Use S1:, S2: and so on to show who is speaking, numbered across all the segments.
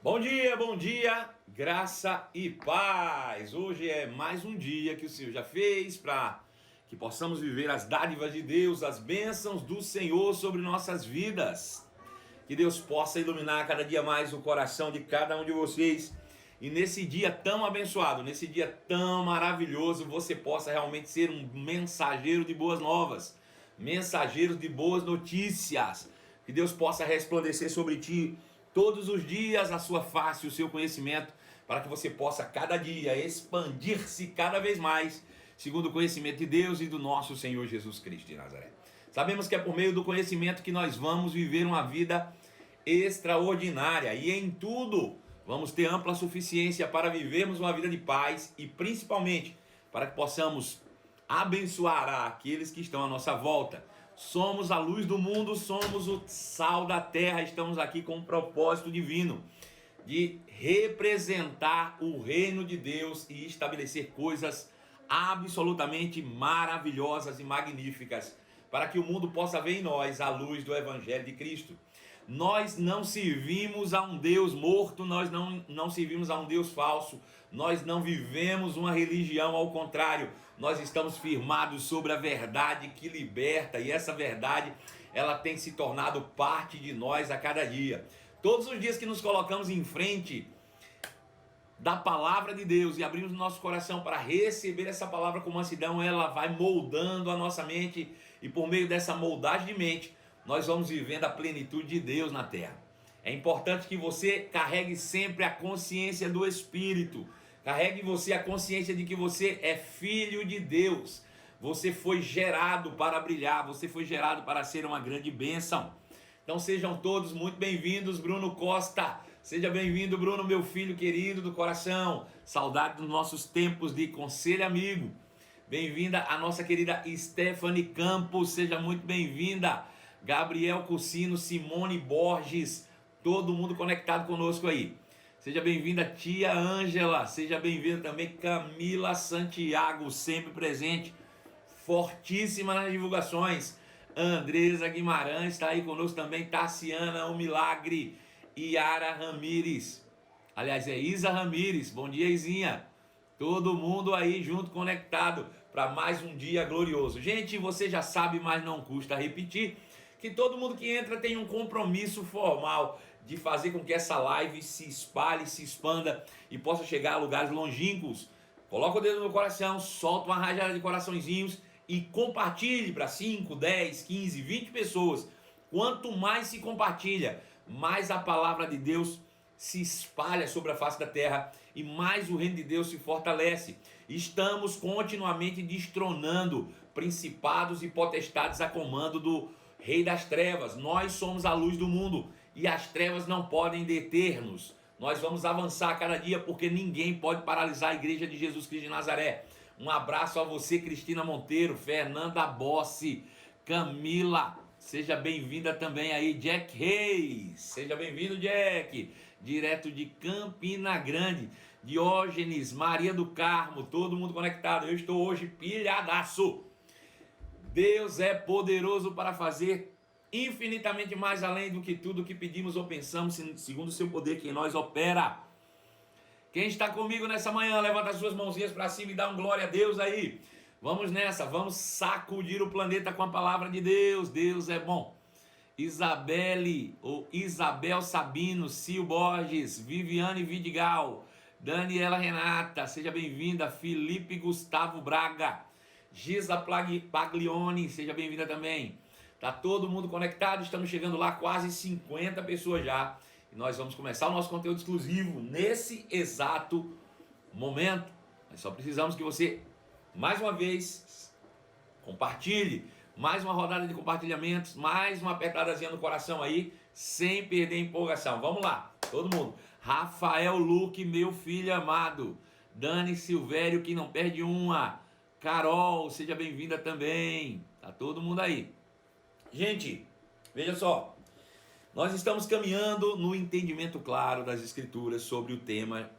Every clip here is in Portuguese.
S1: Bom dia, graça e paz. Hoje é mais um dia que o Senhor já fez para que possamos viver as dádivas de Deus, as bênçãos do Senhor sobre nossas vidas. Que Deus possa iluminar cada dia mais o coração de cada um de vocês. E nesse dia tão abençoado, nesse dia tão maravilhoso, você possa realmente ser um mensageiro de boas novas, mensageiro de boas notícias. Que Deus possa resplandecer sobre ti todos os dias a sua face, o seu conhecimento, para que você possa cada dia expandir-se cada vez mais, segundo o conhecimento de Deus e do nosso Senhor Jesus Cristo de Nazaré. Sabemos que é por meio do conhecimento que nós vamos viver uma vida extraordinária e em tudo vamos ter ampla suficiência para vivermos uma vida de paz e principalmente para que possamos abençoar aqueles que estão à nossa volta. Somos a luz do mundo, somos o sal da terra, estamos aqui com um propósito divino de representar o reino de Deus e estabelecer coisas absolutamente maravilhosas e magníficas para que o mundo possa ver em nós a luz do Evangelho de Cristo. Nós não servimos a um Deus morto, nós não servimos a um Deus falso, nós não vivemos uma religião, ao contrário, nós estamos firmados sobre a verdade que liberta, e essa verdade, ela tem se tornado parte de nós a cada dia. Todos os dias que nos colocamos em frente da palavra de Deus e abrimos o nosso coração para receber essa palavra com mansidão, ela vai moldando a nossa mente, e por meio dessa moldagem de mente, nós vamos vivendo a plenitude de Deus na terra. É importante que você carregue sempre a consciência do Espírito. Carregue em você a consciência de que você é filho de Deus. Você foi gerado para brilhar, você foi gerado para ser uma grande bênção. Então sejam todos muito bem-vindos. Bruno Costa, seja bem-vindo, Bruno, meu filho querido do coração. Saudade dos nossos tempos de conselho amigo. Bem-vinda a nossa querida Stephanie Campos, seja muito bem-vinda. Gabriel Cursino, Simone Borges, todo mundo conectado conosco aí. Seja bem-vinda tia Ângela, seja bem-vinda também Camila Santiago, sempre presente, fortíssima nas divulgações. Andresa Guimarães está aí conosco também, Tassiana, o Milagre, Yara Ramires, aliás é Isa Ramires, bom dia Izinha. Todo mundo aí junto, conectado para mais um dia glorioso. Gente, você já sabe, mas não custa repetir, que todo mundo que entra tem um compromisso formal de fazer com que essa live se espalhe, se expanda e possa chegar a lugares longínquos. Coloca o dedo no coração, solta uma rajada de coraçõezinhos e compartilhe para 5, 10, 15, 20 pessoas. Quanto mais se compartilha, mais a palavra de Deus se espalha sobre a face da terra e mais o reino de Deus se fortalece. Estamos continuamente destronando principados e potestades a comando do Rei das Trevas. Nós somos a luz do mundo e as trevas não podem deter-nos. Nós vamos avançar a cada dia porque ninguém pode paralisar a igreja de Jesus Cristo de Nazaré. Um abraço a você, Cristina Monteiro, Fernanda Bossi, Camila, seja bem-vinda também aí, Jack Reis, seja bem-vindo, Jack, direto de Campina Grande, Diógenes, Maria do Carmo, todo mundo conectado. Eu estou hoje pilhadaço. Deus é poderoso para fazer infinitamente mais além do que tudo que pedimos ou pensamos, segundo o seu poder que em nós opera. Quem está comigo nessa manhã, levanta as suas mãozinhas para cima e dá um glória a Deus aí. Vamos nessa, vamos sacudir o planeta com a palavra de Deus. Deus é bom. Isabelle, ou Isabel Sabino, Sil Borges, Viviane Vidigal, Daniela Renata, seja bem-vinda. Felipe Gustavo Braga, Gisa Paglione, seja bem-vinda também. Tá todo mundo conectado, estamos chegando lá, quase 50 pessoas já. E nós vamos começar o nosso conteúdo exclusivo nesse exato momento. Nós só precisamos que você, mais uma vez, compartilhe. Mais uma rodada de compartilhamentos, mais uma apertadazinha no coração aí, sem perder a empolgação. Vamos lá, todo mundo. Rafael Luque, meu filho amado. Dani Silvério, que não perde uma. Carol, seja bem-vinda também. Tá todo mundo aí. Gente, veja só. Nós estamos caminhando no entendimento claro das Escrituras sobre o tema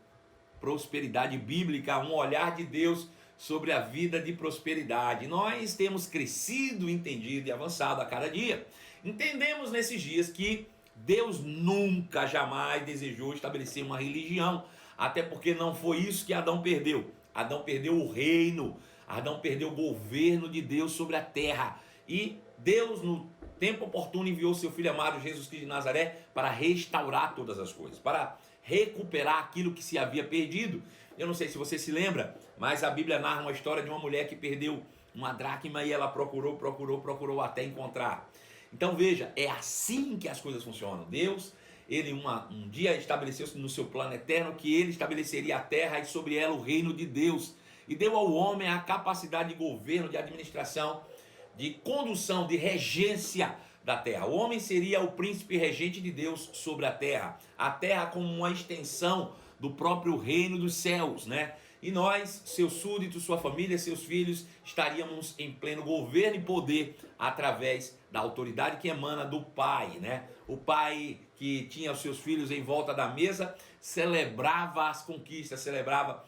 S1: prosperidade bíblica, um olhar de Deus sobre a vida de prosperidade. Nós temos crescido, entendido e avançado a cada dia. Entendemos nesses dias que Deus nunca, jamais desejou estabelecer uma religião, até porque não foi isso que Adão perdeu. Adão perdeu o reino, Adão perdeu o governo de Deus sobre a terra. E Deus, no tempo oportuno, enviou seu Filho amado, Jesus Cristo de Nazaré, para restaurar todas as coisas, para recuperar aquilo que se havia perdido. Eu não sei se você se lembra, mas a Bíblia narra uma história de uma mulher que perdeu uma dracma e ela procurou até encontrar. Então veja, é assim que as coisas funcionam. Deus, ele um dia estabeleceu no seu plano eterno que ele estabeleceria a terra e sobre ela o reino de Deus. E deu ao homem a capacidade de governo, de administração, de condução, de regência da terra. O homem seria o príncipe regente de Deus sobre a terra como uma extensão do próprio reino dos céus, né? E nós, seus súditos, sua família, seus filhos, estaríamos em pleno governo e poder através da autoridade que emana do Pai, né? O Pai que tinha os seus filhos em volta da mesa, celebrava as conquistas, celebrava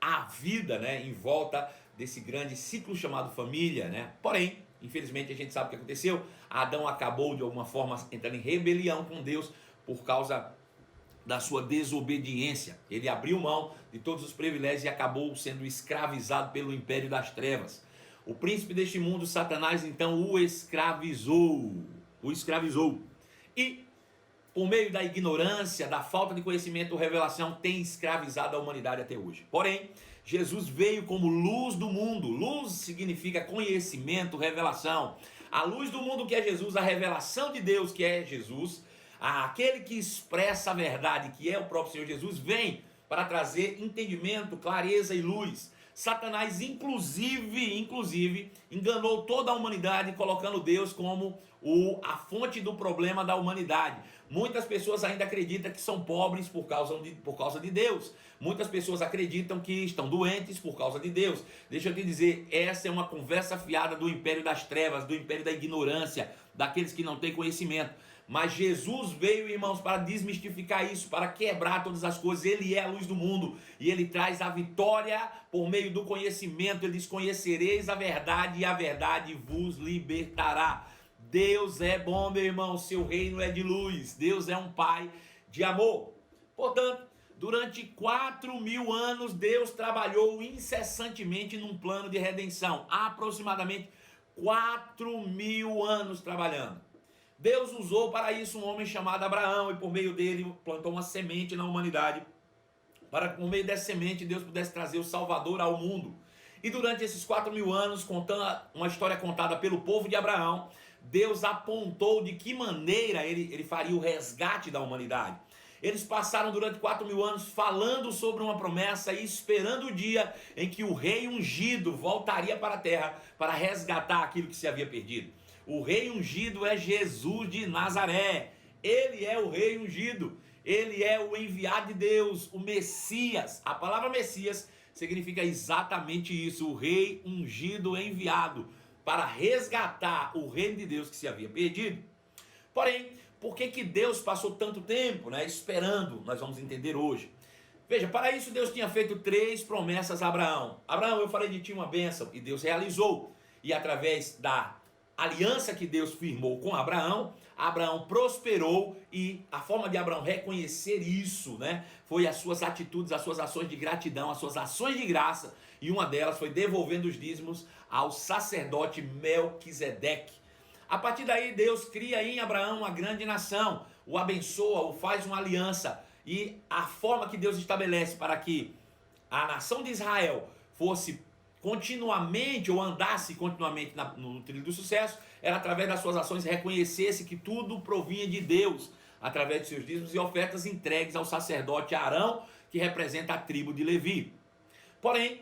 S1: a vida, né? Em volta desse grande ciclo chamado família, né? Porém, infelizmente a gente sabe o que aconteceu. Adão acabou de alguma forma entrando em rebelião com Deus por causa da sua desobediência. Ele abriu mão de todos os privilégios e acabou sendo escravizado pelo império das trevas. O príncipe deste mundo, Satanás, então o escravizou. E por meio da ignorância, da falta de conhecimento ou revelação, tem escravizado a humanidade até hoje. Porém, Jesus veio como luz do mundo. Luz significa conhecimento, revelação. A luz do mundo que é Jesus, a revelação de Deus que é Jesus, aquele que expressa a verdade, que é o próprio Senhor Jesus, vem para trazer entendimento, clareza e luz. Satanás, inclusive, enganou toda a humanidade, colocando Deus como a fonte do problema da humanidade. Muitas pessoas ainda acreditam que são pobres por causa de Deus. Muitas pessoas acreditam que estão doentes por causa de Deus. Deixa eu te dizer, essa é uma conversa fiada do império das trevas, do império da ignorância, daqueles que não têm conhecimento. Mas Jesus veio, irmãos, para desmistificar isso, para quebrar todas as coisas. Ele é a luz do mundo e ele traz a vitória por meio do conhecimento. Ele diz: conhecereis a verdade e a verdade vos libertará. Deus é bom, meu irmão, seu reino é de luz. Deus é um Pai de amor. Portanto, durante 4.000 anos, Deus trabalhou incessantemente num plano de redenção. Aproximadamente 4.000 anos trabalhando. Deus usou para isso um homem chamado Abraão e por meio dele plantou uma semente na humanidade para que por meio dessa semente Deus pudesse trazer o Salvador ao mundo. E durante esses 4.000 anos, contando uma história contada pelo povo de Abraão, Deus apontou de que maneira ele faria o resgate da humanidade. Eles passaram durante 4.000 anos falando sobre uma promessa e esperando o dia em que o rei ungido voltaria para a terra para resgatar aquilo que se havia perdido. O rei ungido é Jesus de Nazaré. Ele é o rei ungido. Ele é o enviado de Deus, o Messias. A palavra Messias significa exatamente isso. O rei ungido enviado para resgatar o reino de Deus que se havia perdido. Porém, por que Deus passou tanto tempo, esperando? Nós vamos entender hoje. Veja, para isso Deus tinha feito 3 promessas a Abraão. Abraão, eu farei de ti uma bênção. E Deus realizou. E através da aliança que Deus firmou com Abraão, Abraão prosperou e a forma de Abraão reconhecer isso, foi as suas atitudes, as suas ações de gratidão, as suas ações de graça, e uma delas foi devolvendo os dízimos ao sacerdote Melquisedeque. A partir daí Deus cria em Abraão uma grande nação, o abençoa, o faz uma aliança, e a forma que Deus estabelece para que a nação de Israel fosse continuamente ou andasse continuamente no trilho do sucesso, era através das suas ações reconhecesse que tudo provinha de Deus, através de seus dízimos e ofertas entregues ao sacerdote Arão, que representa a tribo de Levi. Porém,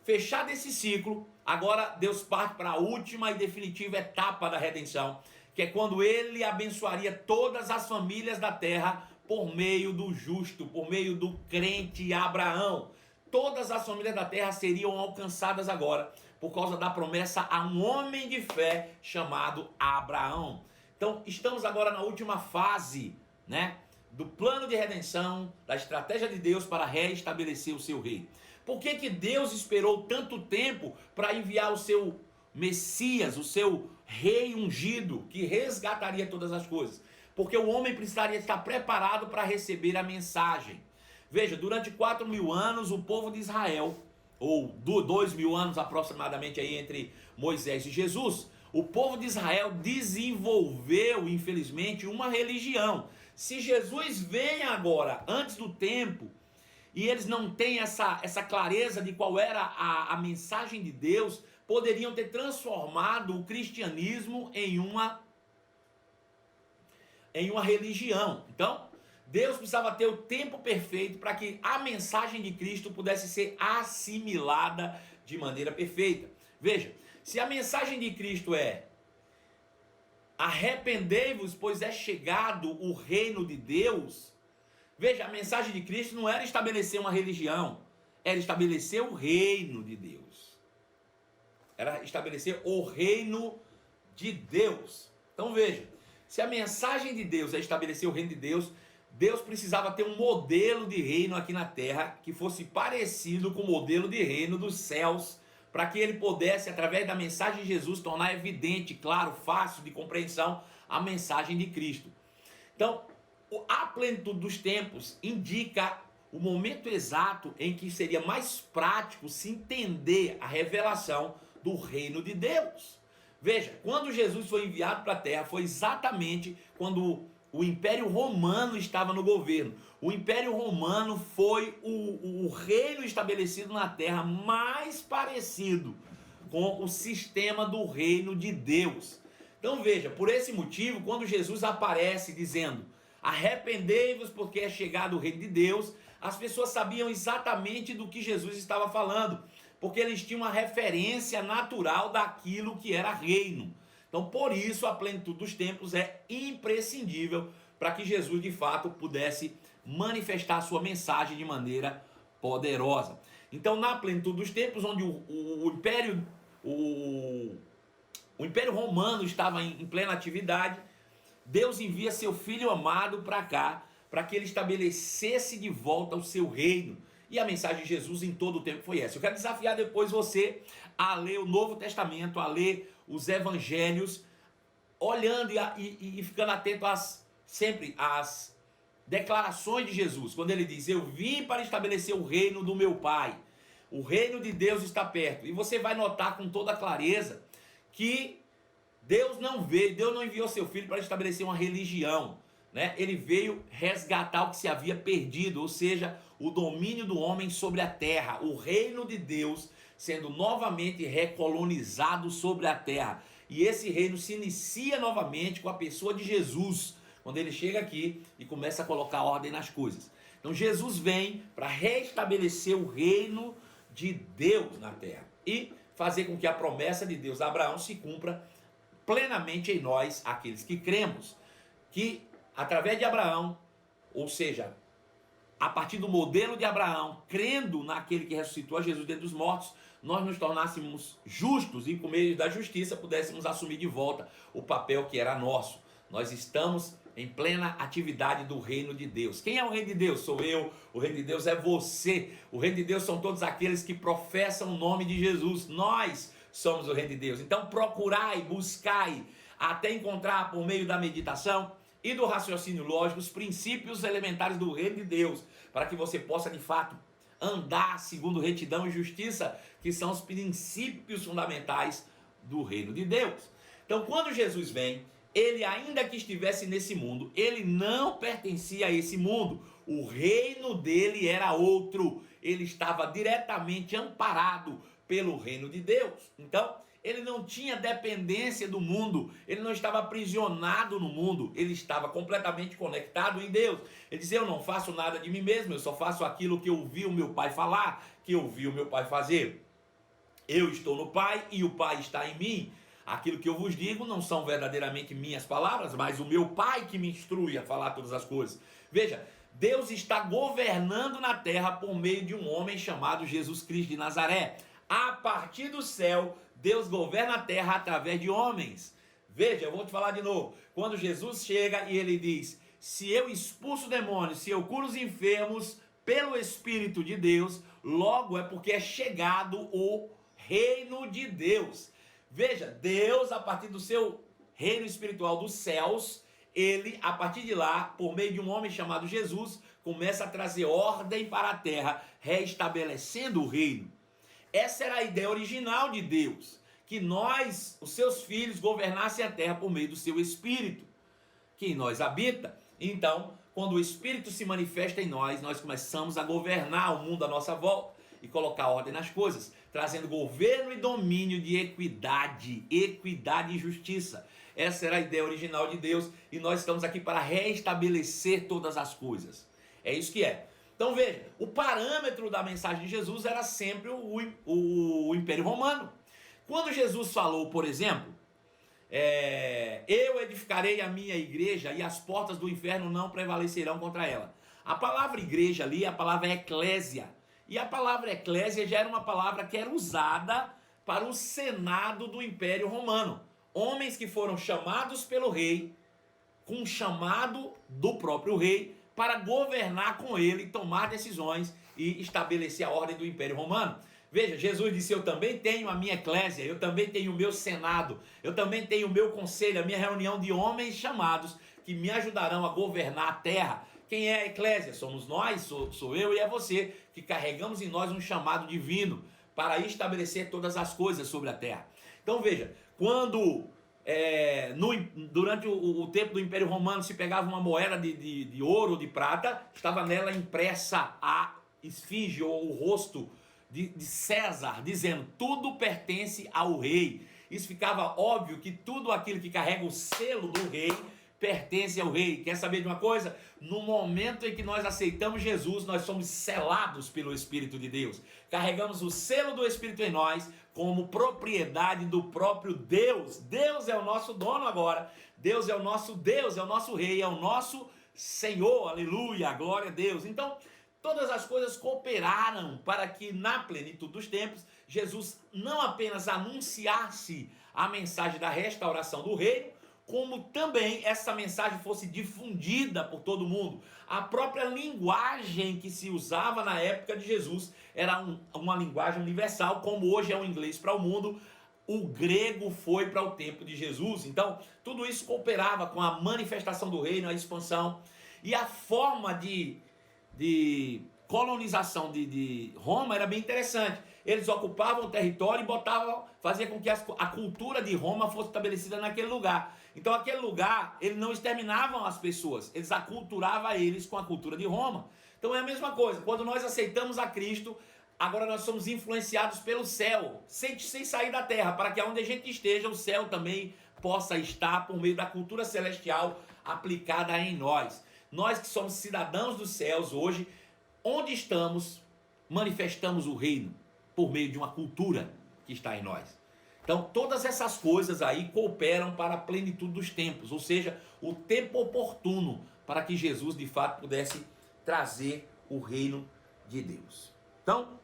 S1: fechado esse ciclo, agora Deus parte para a última e definitiva etapa da redenção, que é quando ele abençoaria todas as famílias da terra por meio do justo, por meio do crente Abraão. Todas as famílias da terra seriam alcançadas agora por causa da promessa a um homem de fé chamado Abraão. Então, estamos agora na última fase, do plano de redenção, da estratégia de Deus para restabelecer o seu reino. Por que Deus esperou tanto tempo para enviar o seu Messias, o seu rei ungido, que resgataria todas as coisas? porque o homem precisaria estar preparado para receber a mensagem. Veja, durante 4.000 anos, o povo de Israel, ou 2.000 anos aproximadamente aí entre Moisés e Jesus, o povo de Israel desenvolveu, infelizmente, uma religião. Se Jesus vem agora, antes do tempo, e eles não têm essa clareza de qual era a mensagem de Deus, poderiam ter transformado o cristianismo em uma religião. Então, Deus precisava ter o tempo perfeito para que a mensagem de Cristo pudesse ser assimilada de maneira perfeita. Veja, se a mensagem de Cristo é: arrependei-vos, pois é chegado o reino de Deus. Veja, a mensagem de Cristo não era estabelecer uma religião, era estabelecer o reino de Deus. Era estabelecer o reino de Deus. Então veja, se a mensagem de Deus é estabelecer o reino de Deus, Deus precisava ter um modelo de reino aqui na terra que fosse parecido com o modelo de reino dos céus, para que ele pudesse, através da mensagem de Jesus, tornar evidente, claro, fácil de compreensão a mensagem de Cristo. Então, a plenitude dos tempos indica o momento exato em que seria mais prático se entender a revelação do reino de Deus. Veja, quando Jesus foi enviado para a terra, foi exatamente quando o Império Romano estava no governo. O Império Romano foi o reino estabelecido na terra mais parecido com o sistema do reino de Deus. Então veja, por esse motivo, quando Jesus aparece dizendo: arrependei-vos porque é chegado o reino de Deus, as pessoas sabiam exatamente do que Jesus estava falando, porque eles tinham uma referência natural daquilo que era reino. Então, por isso, a plenitude dos tempos é imprescindível para que Jesus, de fato, pudesse manifestar a sua mensagem de maneira poderosa. Então, na plenitude dos tempos, onde o Império Romano estava em plena atividade, Deus envia seu Filho amado para cá, para que ele estabelecesse de volta o seu reino. E a mensagem de Jesus em todo o tempo foi essa. Eu quero desafiar depois você a ler o Novo Testamento, a ler os Evangelhos, olhando e ficando atento sempre às declarações de Jesus. Quando ele diz: eu vim para estabelecer o reino do meu Pai. O reino de Deus está perto. E você vai notar com toda clareza que Deus não enviou seu Filho para estabelecer uma religião, né? Ele veio resgatar o que se havia perdido, ou seja, o domínio do homem sobre a terra, o reino de Deus sendo novamente recolonizado sobre a terra. E esse reino se inicia novamente com a pessoa de Jesus, quando ele chega aqui e começa a colocar ordem nas coisas. Então Jesus vem para restabelecer o reino de Deus na terra e fazer com que a promessa de Deus a Abraão se cumpra plenamente em nós, aqueles que cremos, que através de Abraão, ou seja, a partir do modelo de Abraão, crendo naquele que ressuscitou a Jesus dentre os mortos, nós nos tornássemos justos e, por meio da justiça, pudéssemos assumir de volta o papel que era nosso. Nós estamos em plena atividade do reino de Deus. Quem é o reino de Deus? Sou eu. O reino de Deus é você. O reino de Deus são todos aqueles que professam o nome de Jesus. Nós somos o reino de Deus. Então procurai, buscai, até encontrar por meio da meditação e do raciocínio lógico os princípios elementares do reino de Deus, para que você possa de fato andar segundo retidão e justiça, que são os princípios fundamentais do reino de Deus. Então, quando Jesus vem, ele, ainda que estivesse nesse mundo, ele não pertencia a esse mundo. O reino dele era outro. Ele estava diretamente amparado pelo reino de Deus. Então, ele não tinha dependência do mundo, ele não estava aprisionado no mundo, ele estava completamente conectado em Deus. Ele dizia: eu não faço nada de mim mesmo, eu só faço aquilo que eu vi o meu Pai falar, que eu vi o meu Pai fazer. Eu estou no Pai e o Pai está em mim. Aquilo que eu vos digo não são verdadeiramente minhas palavras, mas o meu Pai que me instrui a falar todas as coisas. Veja, Deus está governando na terra por meio de um homem chamado Jesus Cristo de Nazaré. A partir do céu, Deus governa a terra através de homens. Veja, eu vou te falar de novo. Quando Jesus chega e ele diz: se eu expulso demônios, se eu curo os enfermos pelo Espírito de Deus, logo é porque é chegado o reino de Deus. Veja, Deus, a partir do seu reino espiritual dos céus, ele, a partir de lá, por meio de um homem chamado Jesus, começa a trazer ordem para a terra, reestabelecendo o reino. Essa era a ideia original de Deus, que nós, os seus filhos, governassem a terra por meio do seu Espírito, que em nós habita. Então, quando o Espírito se manifesta em nós, nós começamos a governar o mundo à nossa volta e colocar ordem nas coisas, trazendo governo e domínio de equidade e justiça. Essa era a ideia original de Deus e nós estamos aqui para restabelecer todas as coisas. É isso que é. Então veja, o parâmetro da mensagem de Jesus era sempre o Império Romano. Quando Jesus falou, por exemplo, eu edificarei a minha igreja e as portas do inferno não prevalecerão contra ela. A palavra igreja ali é a palavra eclésia. E a palavra eclésia já era uma palavra que era usada para o senado do Império Romano. Homens que foram chamados pelo rei, com o chamado do próprio rei, para governar com ele, tomar decisões e estabelecer a ordem do Império Romano. Veja, Jesus disse, eu também tenho a minha eclésia, eu também tenho o meu senado, eu também tenho o meu conselho, a minha reunião de homens chamados que me ajudarão a governar a terra. Quem é a eclésia? Somos nós, sou eu e é você, que carregamos em nós um chamado divino para estabelecer todas as coisas sobre a terra. Então veja, quando durante o tempo do Império Romano se pegava uma moeda de ouro ou de prata, estava nela impressa a esfinge ou o rosto de César, dizendo, tudo pertence ao rei. Isso ficava óbvio que tudo aquilo que carrega o selo do rei pertence ao rei. Quer saber de uma coisa? No momento em que nós aceitamos Jesus, nós somos selados pelo Espírito de Deus. Carregamos o selo do Espírito em nós como propriedade do próprio Deus. Deus é o nosso dono agora. Deus é o nosso rei, é o nosso Senhor. Aleluia, glória a Deus. Então, todas as coisas cooperaram para que na plenitude dos tempos, Jesus não apenas anunciasse a mensagem da restauração do reino, como também essa mensagem fosse difundida por todo mundo. A própria linguagem que se usava na época de Jesus era uma linguagem universal, como hoje é o inglês para o mundo, o grego foi para o tempo de Jesus. Então, tudo isso cooperava com a manifestação do reino, a expansão e a forma de colonização de Roma era bem interessante. Eles ocupavam o território e fazia com que a cultura de Roma fosse estabelecida naquele lugar. Então aquele lugar, eles não exterminavam as pessoas, eles aculturavam eles com a cultura de Roma. Então é a mesma coisa, quando nós aceitamos a Cristo, agora nós somos influenciados pelo céu, sem sair da terra, para que onde a gente esteja, o céu também possa estar por meio da cultura celestial aplicada em nós. Nós que somos cidadãos dos céus hoje, onde estamos, manifestamos o reino por meio de uma cultura que está em nós. Então, todas essas coisas aí cooperam para a plenitude dos tempos, ou seja, o tempo oportuno para que Jesus, de fato, pudesse trazer o reino de Deus. Então,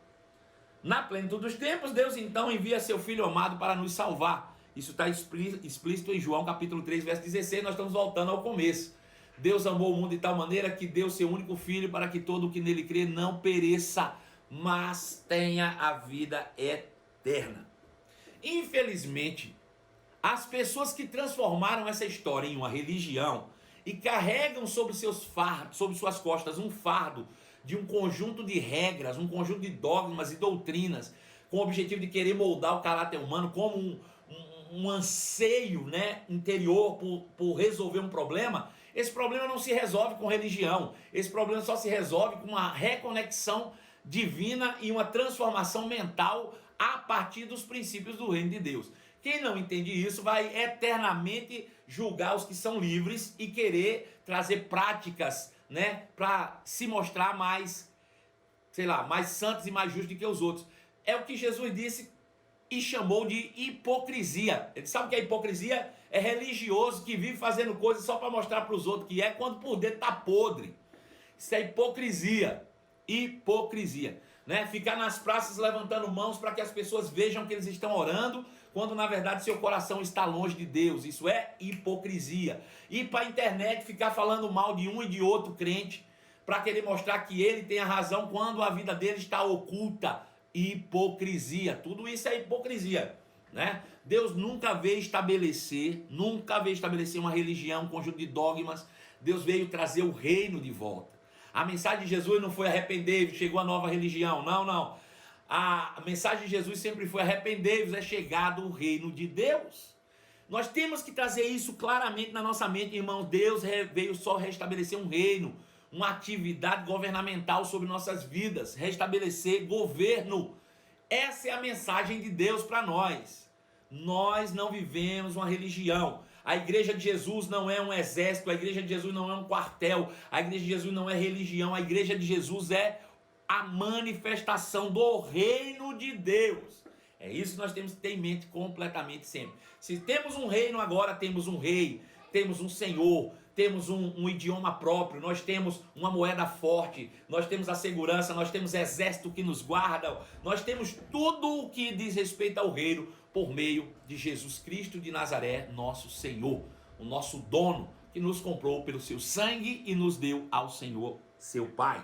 S1: na plenitude dos tempos, Deus então envia seu Filho amado para nos salvar. Isso está explícito em João capítulo 3, verso 16, nós estamos voltando ao começo. Deus amou o mundo de tal maneira que deu seu único Filho para que todo o que nele crê não pereça, mas tenha a vida eterna. Infelizmente, as pessoas que transformaram essa história em uma religião e carregam sobre suas costas um fardo de um conjunto de regras, um conjunto de dogmas e doutrinas, com o objetivo de querer moldar o caráter humano como um anseio, né, interior por resolver um problema. Esse problema não se resolve com religião, esse problema só se resolve com uma reconexão divina e uma transformação mental a partir dos princípios do reino de Deus. Quem não entende isso vai eternamente julgar os que são livres e querer trazer práticas, né, para se mostrar mais, mais santos e mais justos do que os outros. É o que Jesus disse e chamou de hipocrisia. Ele sabe o que é hipocrisia? É religioso que vive fazendo coisas só para mostrar para os outros que é, quando por dentro está podre. Isso é hipocrisia. Hipocrisia, né? Ficar nas praças levantando mãos para que as pessoas vejam que eles estão orando, quando na verdade seu coração está longe de Deus. Isso é hipocrisia. Ir para a internet ficar falando mal de um e de outro crente para querer mostrar que ele tem a razão quando a vida dele está oculta. Hipocrisia. Tudo isso é hipocrisia. né? Deus nunca veio estabelecer uma religião, um conjunto de dogmas. Deus veio trazer o reino de volta. A mensagem de Jesus não foi arrepender-vos, chegou a nova religião. Não, não. A mensagem de Jesus sempre foi arrepender-vos, é chegado o reino de Deus. Nós temos que trazer isso claramente na nossa mente, irmãos. Deus veio só restabelecer um reino, uma atividade governamental sobre nossas vidas, restabelecer governo. Essa é a mensagem de Deus para nós. Nós não vivemos uma religião. A igreja de Jesus não é um exército, a igreja de Jesus não é um quartel, a igreja de Jesus não é religião, a igreja de Jesus é a manifestação do reino de Deus. É isso que nós temos que ter em mente completamente sempre. Se temos um reino agora, temos um rei, temos um senhor, temos um idioma próprio, nós temos uma moeda forte, nós temos a segurança, nós temos exército que nos guarda, nós temos tudo o que diz respeito ao reino por meio de Jesus Cristo de Nazaré, nosso Senhor, o nosso dono, que nos comprou pelo seu sangue e nos deu ao Senhor, seu Pai.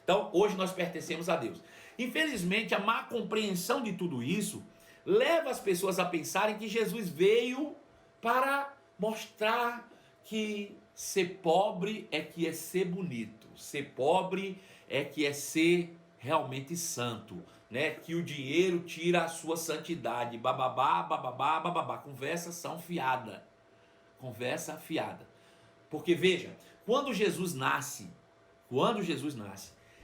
S1: Então, hoje nós pertencemos a Deus. Infelizmente, a má compreensão de tudo isso leva as pessoas a pensarem que Jesus veio para mostrar que ser pobre é que é ser bonito, ser pobre é que é ser realmente santo, né? Que o dinheiro tira a sua santidade, bababá, bababá, bababá, conversação fiada, porque veja, quando Jesus nasce,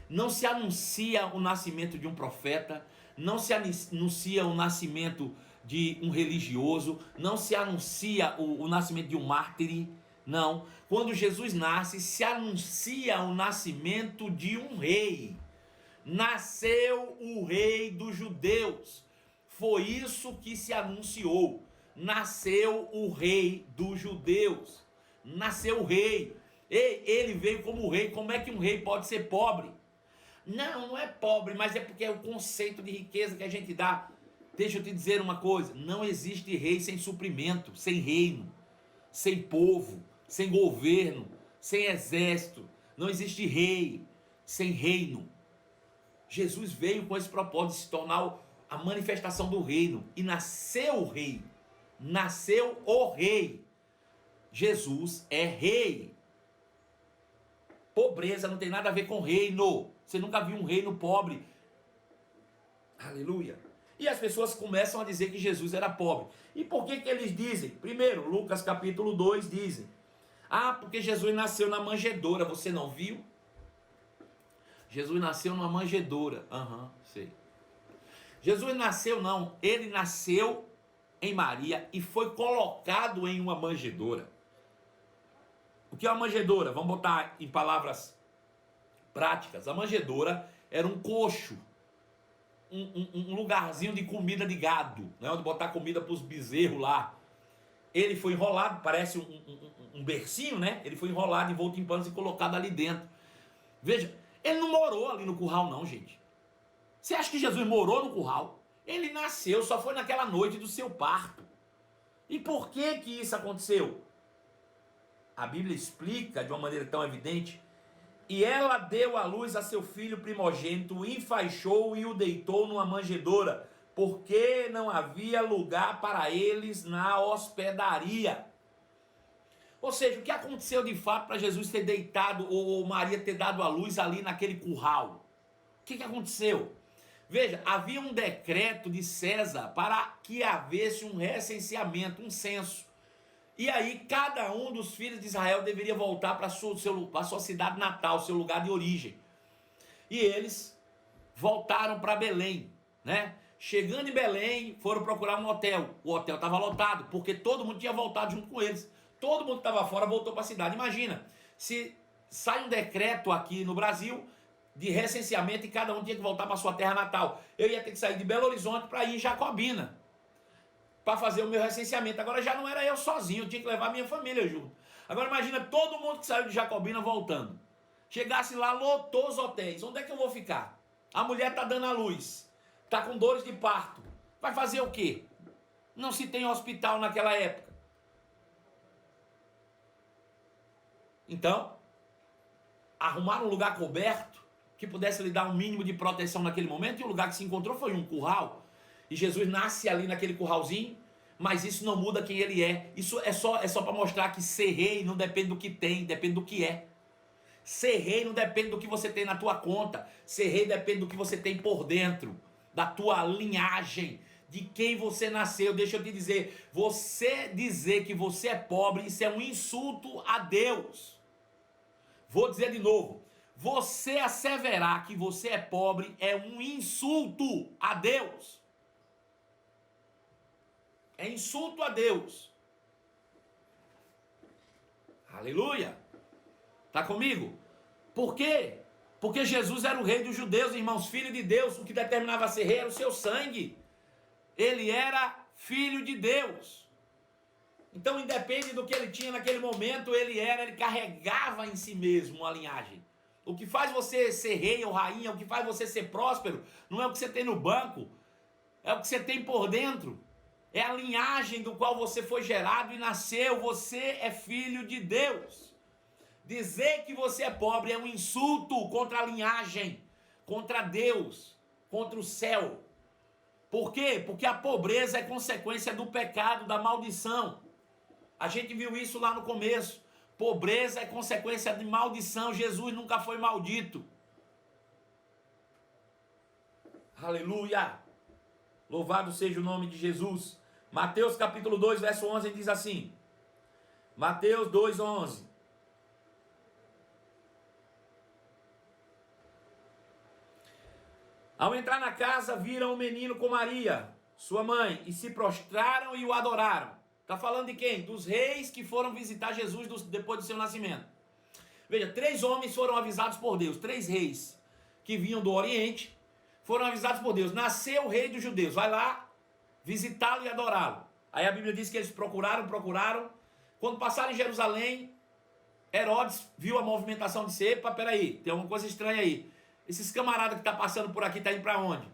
S1: não se anuncia o nascimento de um profeta, não se anuncia o nascimento de um religioso, não se anuncia o nascimento de um mártir, não. Quando Jesus nasce, se anuncia o nascimento de um rei. Nasceu o rei dos judeus. Foi isso que se anunciou. Nasceu o rei dos judeus. Nasceu o rei. Ele veio como rei. Como é que um rei pode ser pobre? Não é pobre, mas é porque é o conceito de riqueza que a gente dá. Deixa eu te dizer uma coisa. Não existe rei sem suprimento, sem reino, sem povo, sem governo, sem exército. Não existe rei sem reino. Jesus veio com esse propósito de se tornar a manifestação do reino. E nasceu o rei. Nasceu o rei. Jesus é rei. Pobreza não tem nada a ver com reino. Você nunca viu um reino pobre. Aleluia. E as pessoas começam a dizer que Jesus era pobre. E por que eles dizem? Primeiro, Lucas capítulo 2 dizem: porque Jesus nasceu na manjedoura. Você não viu? Jesus nasceu numa manjedoura. Sei. Jesus nasceu não. Ele nasceu em Maria e foi colocado em uma manjedoura. O que é uma manjedoura? Vamos botar em palavras práticas. A manjedoura era um coxo. Um lugarzinho de comida de gado, né? Onde botar comida para os bezerros lá. Ele foi enrolado, parece um bercinho, né? Ele foi enrolado, envolto em panos e colocado ali dentro. Veja, ele não morou ali no curral não, gente. Você acha que Jesus morou no curral? Ele nasceu, só foi naquela noite do seu parto. E por que isso aconteceu? A Bíblia explica de uma maneira tão evidente. E ela deu à luz a seu filho primogênito, o enfaixou e o deitou numa manjedoura, porque não havia lugar para eles na hospedaria. Ou seja, o que aconteceu de fato para Jesus ter deitado, ou Maria ter dado à luz ali naquele curral? O que aconteceu? Veja, havia um decreto de César para que houvesse um recenseamento, um censo. E aí cada um dos filhos de Israel deveria voltar para a sua cidade natal, seu lugar de origem. E eles voltaram para Belém, né? Chegando em Belém, foram procurar um hotel. O hotel estava lotado, porque todo mundo tinha voltado junto com eles. Todo mundo que estava fora voltou para a cidade. Imagina, se sai um decreto aqui no Brasil de recenseamento e cada um tinha que voltar para a sua terra natal. Eu ia ter que sair de Belo Horizonte para ir em Jacobina, para fazer o meu recenseamento. Agora já não era eu sozinho, eu tinha que levar a minha família junto. Agora imagina todo mundo que saiu de Jacobina voltando. Chegasse lá, lotou os hotéis. Onde é que eu vou ficar? A mulher está dando à luz, está com dores de parto. Vai fazer o quê? Não se tem hospital naquela época. Então, arrumar um lugar coberto que pudesse lhe dar um mínimo de proteção naquele momento, e o lugar que se encontrou foi um curral. e Jesus nasce ali naquele curralzinho, mas isso não muda quem ele é. Isso é só para mostrar que ser rei não depende do que tem, depende do que é. Ser rei não depende do que você tem na tua conta. Ser rei depende do que você tem por dentro, da tua linhagem, de quem você nasceu. Deixa eu te dizer, você dizer que você é pobre, isso é um insulto a Deus. Vou dizer de novo, você asseverar que você é pobre é um insulto a Deus. É insulto a Deus. Aleluia. Está comigo? Por quê? Porque Jesus era o rei dos judeus, irmãos, filho de Deus. O que determinava ser rei era o seu sangue. Ele era filho de Deus. Então, independe do que ele tinha naquele momento, ele carregava em si mesmo a linhagem. O que faz você ser rei ou rainha, o que faz você ser próspero, não é o que você tem no banco, é o que você tem por dentro. É a linhagem do qual você foi gerado e nasceu. Você é filho de Deus. Dizer que você é pobre é um insulto contra a linhagem, contra Deus, contra o céu. Por quê? Porque a pobreza é consequência do pecado, da maldição. A gente viu isso lá no começo. Pobreza é consequência de maldição. Jesus nunca foi maldito. Aleluia! Louvado seja o nome de Jesus. Mateus capítulo 2, verso 11 diz assim. Mateus 2, 11. Ao entrar na casa, viram o menino com Maria, sua mãe, e se prostraram e o adoraram. Está falando de quem? Dos reis que foram visitar Jesus depois do seu nascimento. Veja, 3 homens foram avisados por Deus, 3 reis que vinham do Oriente, foram avisados por Deus. Nasceu o rei dos judeus, vai lá visitá-lo e adorá-lo. Aí a Bíblia diz que eles procuraram. Quando passaram em Jerusalém, Herodes viu a movimentação de ser, peraí, tem alguma coisa estranha aí. Esses camaradas que estão passando por aqui, estão indo para onde?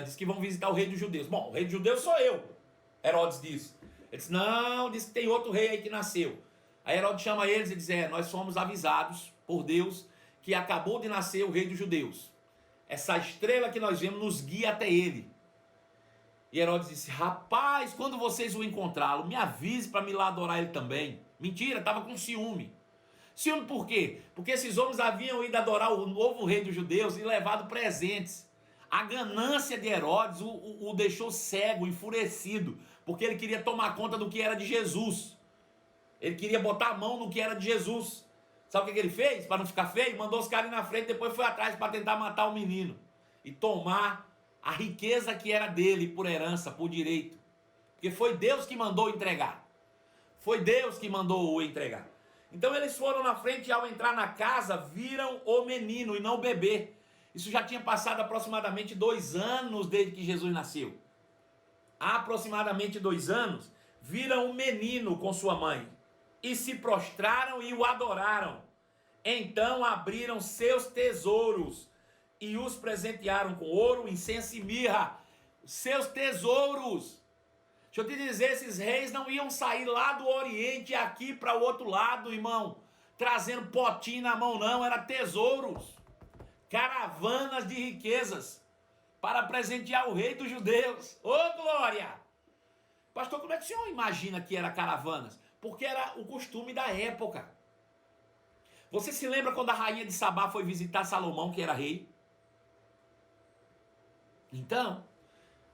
S1: Diz que vão visitar o rei dos judeus. Bom, o rei dos judeus sou eu, Herodes disse. Ele disse, não, disse que tem outro rei aí que nasceu. Aí Herodes chama eles e diz, nós fomos avisados por Deus que acabou de nascer o rei dos judeus. Essa estrela que nós vemos nos guia até ele. E Herodes disse, rapaz, quando vocês o encontrá-lo, me avise para me ir lá adorar ele também. Mentira, estava com ciúme. Ciúme por quê? Porque esses homens haviam ido adorar o novo rei dos judeus e levado presentes. A ganância de Herodes o deixou cego, enfurecido, porque ele queria tomar conta do que era de Jesus. Ele queria botar a mão no que era de Jesus. Sabe o que ele fez? Para não ficar feio, mandou os caras ir na frente, depois foi atrás para tentar matar o menino e tomar a riqueza que era dele por herança, por direito. Porque foi Deus que mandou entregar. Foi Deus que mandou o entregar. Então eles foram na frente e ao entrar na casa, viram o menino e não o bebê. Isso já tinha passado aproximadamente 2 anos desde que Jesus nasceu. Há aproximadamente 2 anos, viram o menino com sua mãe e se prostraram e o adoraram. Então abriram seus tesouros e os presentearam com ouro, incenso e mirra. Seus tesouros. Deixa eu te dizer, esses reis não iam sair lá do Oriente aqui para o outro lado, irmão, trazendo potinho na mão, não, era tesouros, caravanas de riquezas para presentear o rei dos judeus. Ô glória! Pastor, como é que o senhor imagina que era caravanas? Porque era o costume da época. Você se lembra quando a rainha de Sabá foi visitar Salomão, que era rei? Então,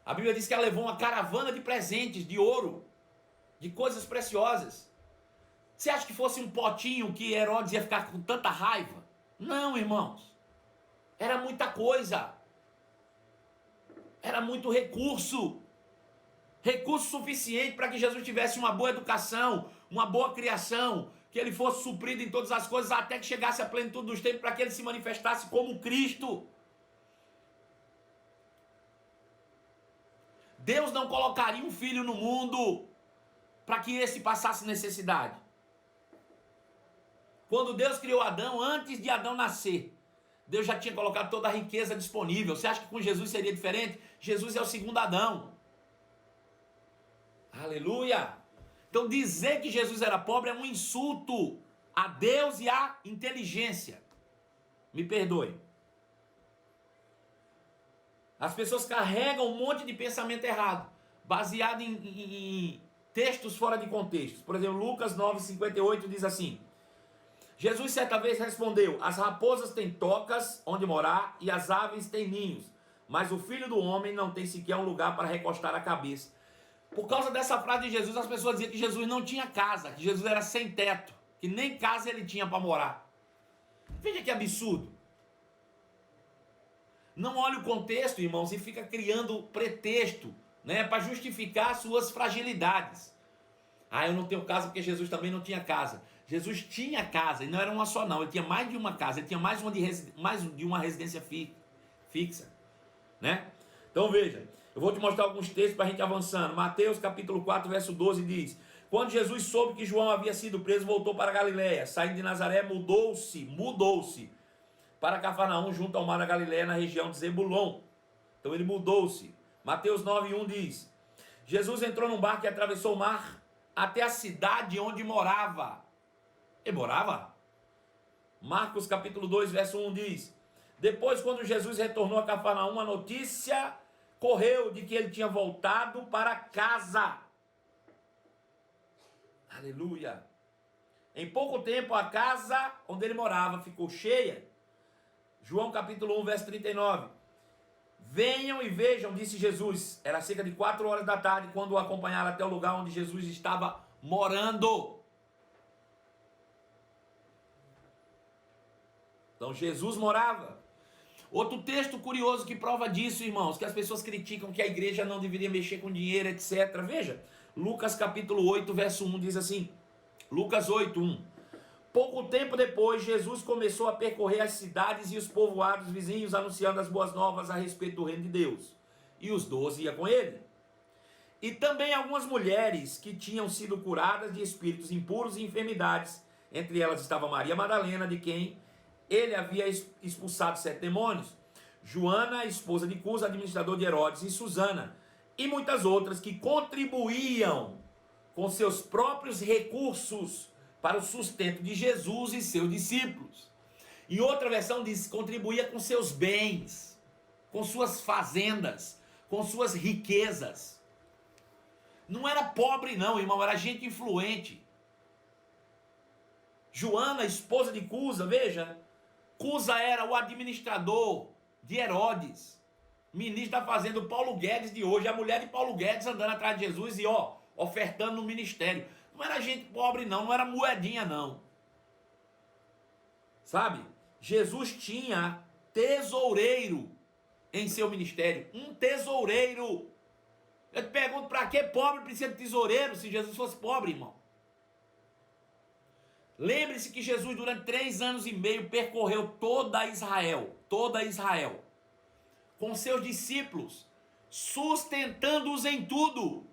S1: a Bíblia diz que ela levou uma caravana de presentes, de ouro, de coisas preciosas. Você acha que fosse um potinho que Herodes ia ficar com tanta raiva? Não, irmãos. Era muita coisa. Era muito recurso. Recurso suficiente para que Jesus tivesse uma boa educação, uma boa criação, que ele fosse suprido em todas as coisas até que chegasse a plenitude dos tempos, para que ele se manifestasse como Cristo. Deus não colocaria um filho no mundo para que esse passasse necessidade. Quando Deus criou Adão, antes de Adão nascer, Deus já tinha colocado toda a riqueza disponível. Você acha que com Jesus seria diferente? Jesus é o segundo Adão. Aleluia! Então dizer que Jesus era pobre é um insulto a Deus e à inteligência. Me perdoe. As pessoas carregam um monte de pensamento errado, baseado em textos fora de contexto. Por exemplo, Lucas 9,58 diz assim: Jesus certa vez respondeu: as raposas têm tocas onde morar e as aves têm ninhos, mas o Filho do Homem não tem sequer um lugar para recostar a cabeça. Por causa dessa frase de Jesus, as pessoas diziam que Jesus não tinha casa, que Jesus era sem teto, que nem casa ele tinha para morar. Veja que absurdo. Não olha o contexto, irmãos, e fica criando pretexto, né, para justificar suas fragilidades. Ah, eu não tenho casa porque Jesus também não tinha casa. Jesus tinha casa, e não era uma só não, ele tinha mais de uma casa, ele tinha mais de uma residência fixa, né? Então veja, eu vou te mostrar alguns textos para a gente avançando. Mateus capítulo 4, verso 12 diz: quando Jesus soube que João havia sido preso, voltou para Galiléia. Saindo de Nazaré, mudou-se para Cafarnaum, junto ao mar da Galiléia, na região de Zebulon. Então ele mudou-se. Mateus 9:1 diz: Jesus entrou num barco e atravessou o mar até a cidade onde morava. Ele morava? Marcos capítulo 2, verso 1 diz: depois, quando Jesus retornou a Cafarnaum, a notícia correu de que ele tinha voltado para casa. Aleluia! Em pouco tempo, a casa onde ele morava ficou cheia. João capítulo 1, verso 39. Venham e vejam, disse Jesus. Era cerca de 4 horas da tarde, quando o acompanharam até o lugar onde Jesus estava morando. Então Jesus morava. Outro texto curioso que prova disso, irmãos, que as pessoas criticam que a igreja não deveria mexer com dinheiro, etc. Veja, Lucas capítulo 8, verso 1 diz assim, Lucas 8, 1. Pouco tempo depois, Jesus começou a percorrer as cidades e os povoados vizinhos, anunciando as boas novas a respeito do reino de Deus. E os 12 iam com ele. E também algumas mulheres que tinham sido curadas de espíritos impuros e enfermidades. Entre elas estava Maria Madalena, de quem ele havia expulsado 7 demônios, Joana, esposa de Cusa, administrador de Herodes, e Susana, e muitas outras que contribuíam com seus próprios recursos para o sustento de Jesus e seus discípulos. Em outra versão diz, contribuía com seus bens, com suas fazendas, com suas riquezas. Não era pobre não, irmão, era gente influente. Joana, esposa de Cusa, veja, Cusa era o administrador de Herodes, ministro da fazenda do Paulo Guedes de hoje, a mulher de Paulo Guedes andando atrás de Jesus e ofertando no ministério. Não era gente pobre não era moedinha não. Sabe? Jesus tinha tesoureiro em seu ministério, um tesoureiro. Eu te pergunto, para que pobre precisa de tesoureiro se Jesus fosse pobre, irmão? Lembre-se que Jesus durante 3 anos e meio percorreu toda Israel, com seus discípulos, sustentando-os em tudo.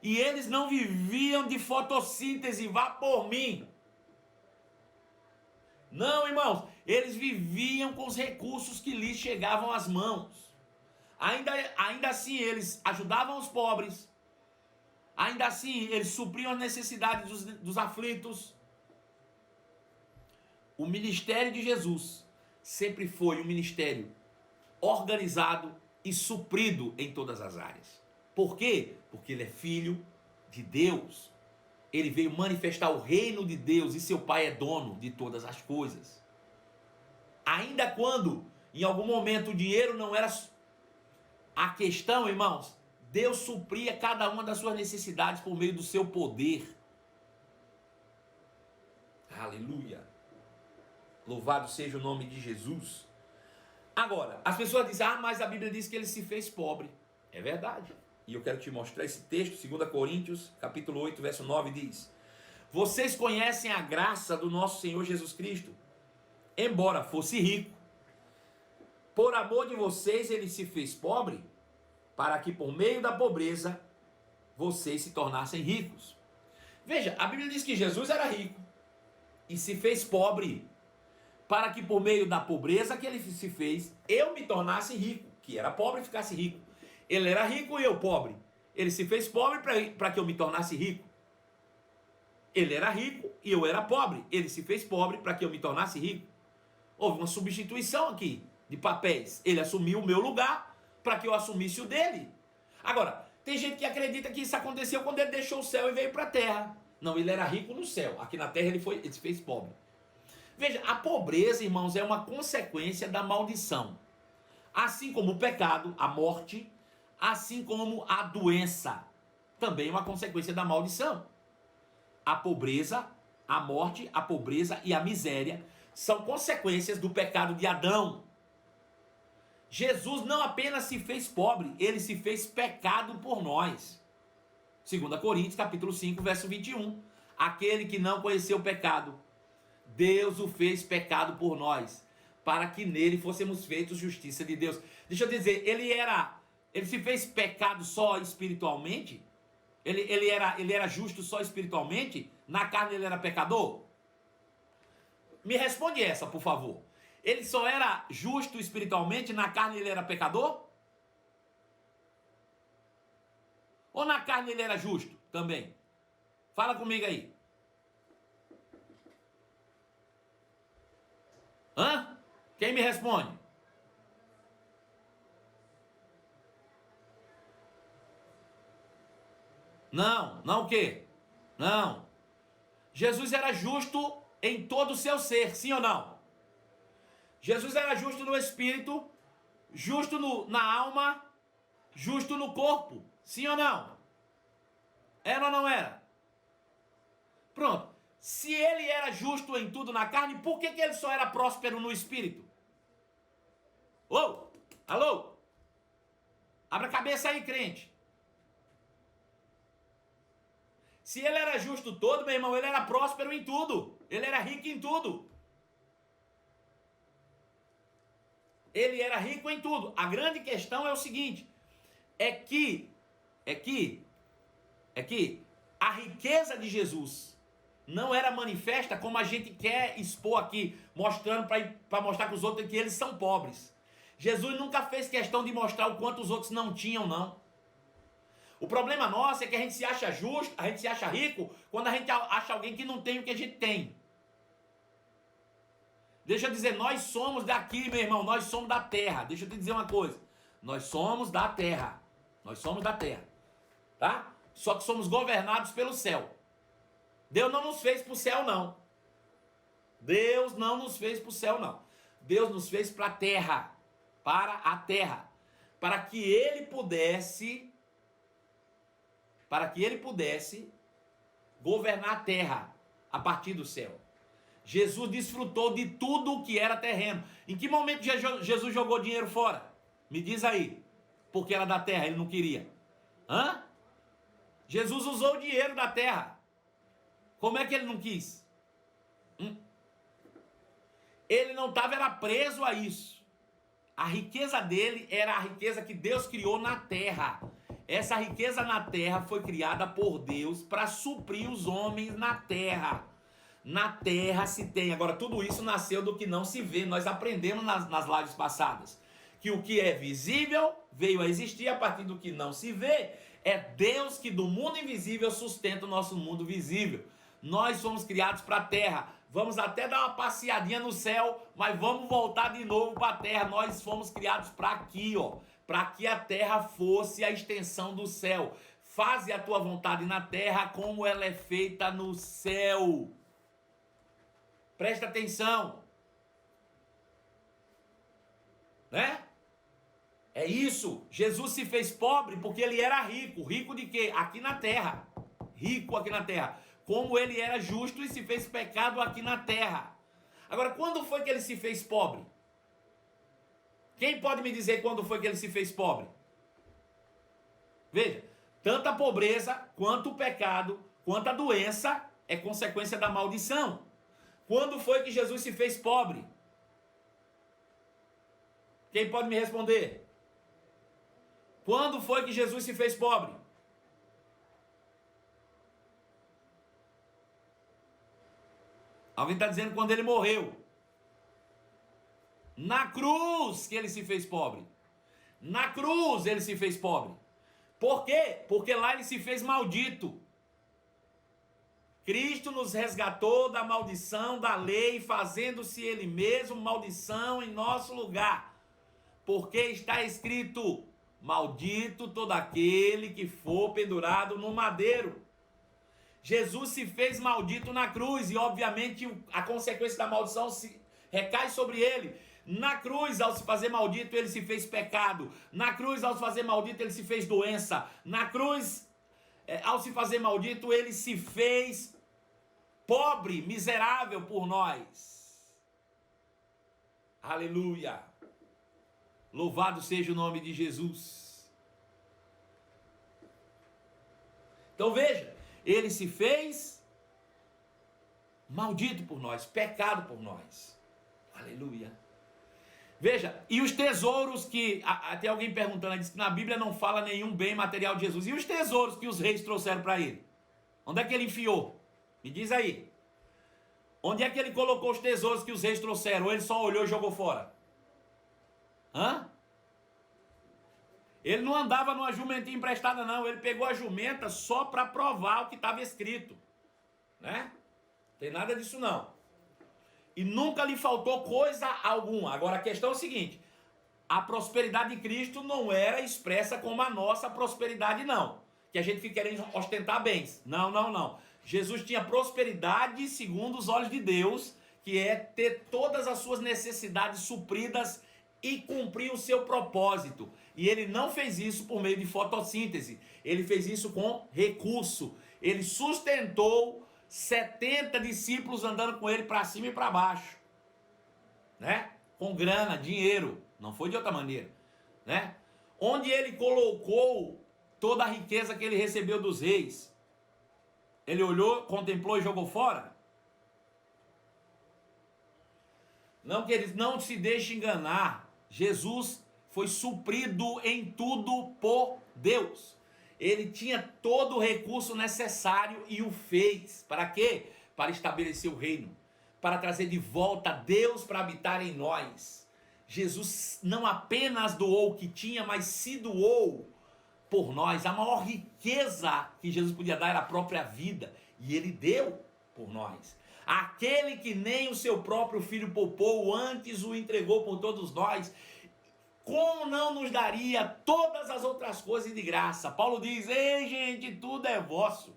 S1: E eles não viviam de fotossíntese, vá por mim. Não, irmãos, eles viviam com os recursos que lhes chegavam às mãos. Ainda assim, eles ajudavam os pobres. Ainda assim, eles supriam as necessidades dos aflitos. O ministério de Jesus sempre foi um ministério organizado e suprido em todas as áreas. Por quê? Porque ele é filho de Deus. Ele veio manifestar o reino de Deus e seu pai é dono de todas as coisas. Ainda quando, em algum momento, o dinheiro não era a questão, irmãos, Deus supria cada uma das suas necessidades por meio do seu poder. Aleluia. Louvado seja o nome de Jesus. Agora, as pessoas dizem, mas a Bíblia diz que ele se fez pobre. É verdade. E eu quero te mostrar esse texto, 2 Coríntios, capítulo 8, verso 9, diz: vocês conhecem a graça do nosso Senhor Jesus Cristo, embora fosse rico, por amor de vocês ele se fez pobre, para que por meio da pobreza vocês se tornassem ricos. Veja, a Bíblia diz que Jesus era rico e se fez pobre, para que por meio da pobreza que ele se fez, eu me tornasse rico, que era pobre e ficasse rico. Ele era rico e eu pobre. Ele se fez pobre para que eu me tornasse rico. Ele era rico e eu era pobre. Ele se fez pobre para que eu me tornasse rico. Houve uma substituição aqui de papéis. Ele assumiu o meu lugar para que eu assumisse o dele. Agora, tem gente que acredita que isso aconteceu quando ele deixou o céu e veio para a terra. Não, ele era rico no céu. Aqui na terra ele se fez pobre. Veja, a pobreza, irmãos, é uma consequência da maldição. Assim como o pecado, a morte, assim como a doença, também é uma consequência da maldição. A pobreza, a morte, a pobreza e a miséria são consequências do pecado de Adão. Jesus não apenas se fez pobre, ele se fez pecado por nós. 2 Coríntios, capítulo 5, verso 21. Aquele que não conheceu o pecado, Deus o fez pecado por nós, para que nele fôssemos feitos justiça de Deus. Deixa eu dizer, ele se fez pecado só espiritualmente? Ele era justo só espiritualmente? Na carne ele era pecador? Me responde essa, por favor. Ele só era justo espiritualmente, na carne ele era pecador? Ou na carne ele era justo também? Fala comigo aí. Hã? Quem me responde? Não o quê? Não. Jesus era justo em todo o seu ser, sim ou não? Jesus era justo no espírito, justo na alma, justo no corpo, sim ou não? Era ou não era? Pronto. Se ele era justo em tudo na carne, por que ele só era próspero no espírito? Ô, alô? Abra a cabeça aí, crente. Se ele era justo todo, meu irmão, ele era próspero em tudo. Ele era rico em tudo. Ele era rico em tudo. A grande questão é o seguinte, é que a riqueza de Jesus não era manifesta como a gente quer expor aqui, mostrando para mostrar para os outros que eles são pobres. Jesus nunca fez questão de mostrar o quanto os outros não tinham, não. O problema nosso é que a gente se acha justo, a gente se acha rico, quando a gente acha alguém que não tem o que a gente tem. Deixa eu dizer, nós somos daqui, meu irmão, nós somos da terra. Deixa eu te dizer uma coisa, nós somos da terra. Nós somos da terra, tá? Só que somos governados pelo céu. Deus não nos fez para o céu, não. Deus não nos fez para o céu, não. Deus nos fez para a terra. Para a terra. Para que Ele pudesse governar a terra a partir do céu. Jesus desfrutou de tudo o que era terreno. Em que momento Jesus jogou dinheiro fora? Me diz aí. Porque era da terra, ele não queria. Hã? Jesus usou o dinheiro da terra. Como é que ele não quis? Ele não estava preso a isso. A riqueza dele era a riqueza que Deus criou na terra. Essa riqueza na terra foi criada por Deus para suprir os homens na terra. Na terra se tem. Agora, tudo isso nasceu do que não se vê. Nós aprendemos nas lives passadas que o que é visível veio a existir a partir do que não se vê. É Deus que do mundo invisível sustenta o nosso mundo visível. Nós somos criados para a terra. Vamos até dar uma passeadinha no céu, mas vamos voltar de novo para a terra. Nós fomos criados para aqui, ó, para que a terra fosse a extensão do céu. Faze a tua vontade na terra como ela é feita no céu. Presta atenção. Né? É isso. Jesus se fez pobre porque ele era rico. Rico de quê? Aqui na terra. Rico aqui na terra. Como ele era justo e se fez pecado aqui na terra. Agora, quando foi que ele se fez pobre? Quem pode me dizer quando foi que ele se fez pobre? Veja, tanto a pobreza, quanto o pecado, quanto a doença é consequência da maldição. Quando foi que Jesus se fez pobre? Quem pode me responder? Quando foi que Jesus se fez pobre? Alguém está dizendo quando ele morreu. Na cruz que ele se fez pobre. Na cruz ele se fez pobre. Por quê? Porque lá ele se fez maldito. Cristo nos resgatou da maldição da lei, fazendo-se ele mesmo maldição em nosso lugar. Porque está escrito, Maldito todo aquele que for pendurado no madeiro. Jesus se fez maldito na cruz e obviamente a consequência da maldição recai sobre ele. Na cruz, ao se fazer maldito, ele se fez pecado. Na cruz, ao se fazer maldito, ele se fez doença. Na cruz, ao se fazer maldito, ele se fez pobre, miserável por nós. Aleluia. Louvado seja o nome de Jesus. Então veja, ele se fez maldito por nós, pecado por nós. Aleluia. Veja, e os tesouros que, até alguém perguntando, diz que na Bíblia não fala nenhum bem material de Jesus. E os tesouros que os reis trouxeram para ele? Onde é que ele enfiou? Me diz aí. Onde é que ele colocou os tesouros que os reis trouxeram? Ou ele só olhou e jogou fora? Hã? Ele não andava numa jumentinha emprestada, não. Ele pegou a jumenta só para provar o que estava escrito. Né? Não tem nada disso, não. E nunca lhe faltou coisa alguma. Agora a questão é o seguinte: a prosperidade de Cristo não era expressa como a nossa prosperidade, não. Que a gente fica querendo ostentar bens. Não, não, não. Jesus tinha prosperidade segundo os olhos de Deus, que é ter todas as suas necessidades supridas e cumprir o seu propósito. E ele não fez isso por meio de fotossíntese. Ele fez isso com recurso. Ele sustentou 70 discípulos andando com ele para cima e para baixo, né? Com grana, dinheiro, não foi de outra maneira, né? Onde ele colocou toda a riqueza que ele recebeu dos reis, ele olhou, contemplou e jogou fora? Não, queridos, não se deixe enganar. Jesus foi suprido em tudo por Deus. Ele tinha todo o recurso necessário e o fez. Para quê? Para estabelecer o reino. Para trazer de volta Deus para habitar em nós. Jesus não apenas doou o que tinha, mas se doou por nós. A maior riqueza que Jesus podia dar era a própria vida. E ele deu por nós. Aquele que nem o seu próprio filho poupou, antes o entregou por todos nós. Como não nos daria todas as outras coisas de graça? Paulo diz: ei gente, tudo é vosso.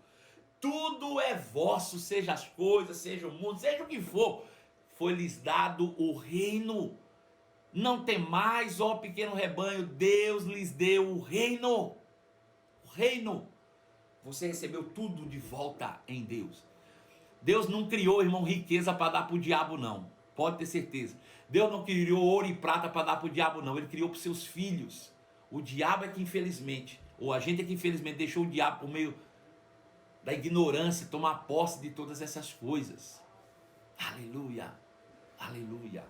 S1: Tudo é vosso, seja as coisas, seja o mundo, seja o que for. Foi-lhes dado o reino. Não tem mais, ó pequeno rebanho, Deus lhes deu o reino. O reino. Você recebeu tudo de volta em Deus. Deus não criou, irmão, riqueza para dar para o diabo, não. Pode ter certeza. Deus não criou ouro e prata para dar para o diabo, não. Ele criou para os seus filhos. O diabo é que infelizmente, ou a gente é que infelizmente deixou o diabo por meio da ignorância tomar posse de todas essas coisas. Aleluia. Aleluia.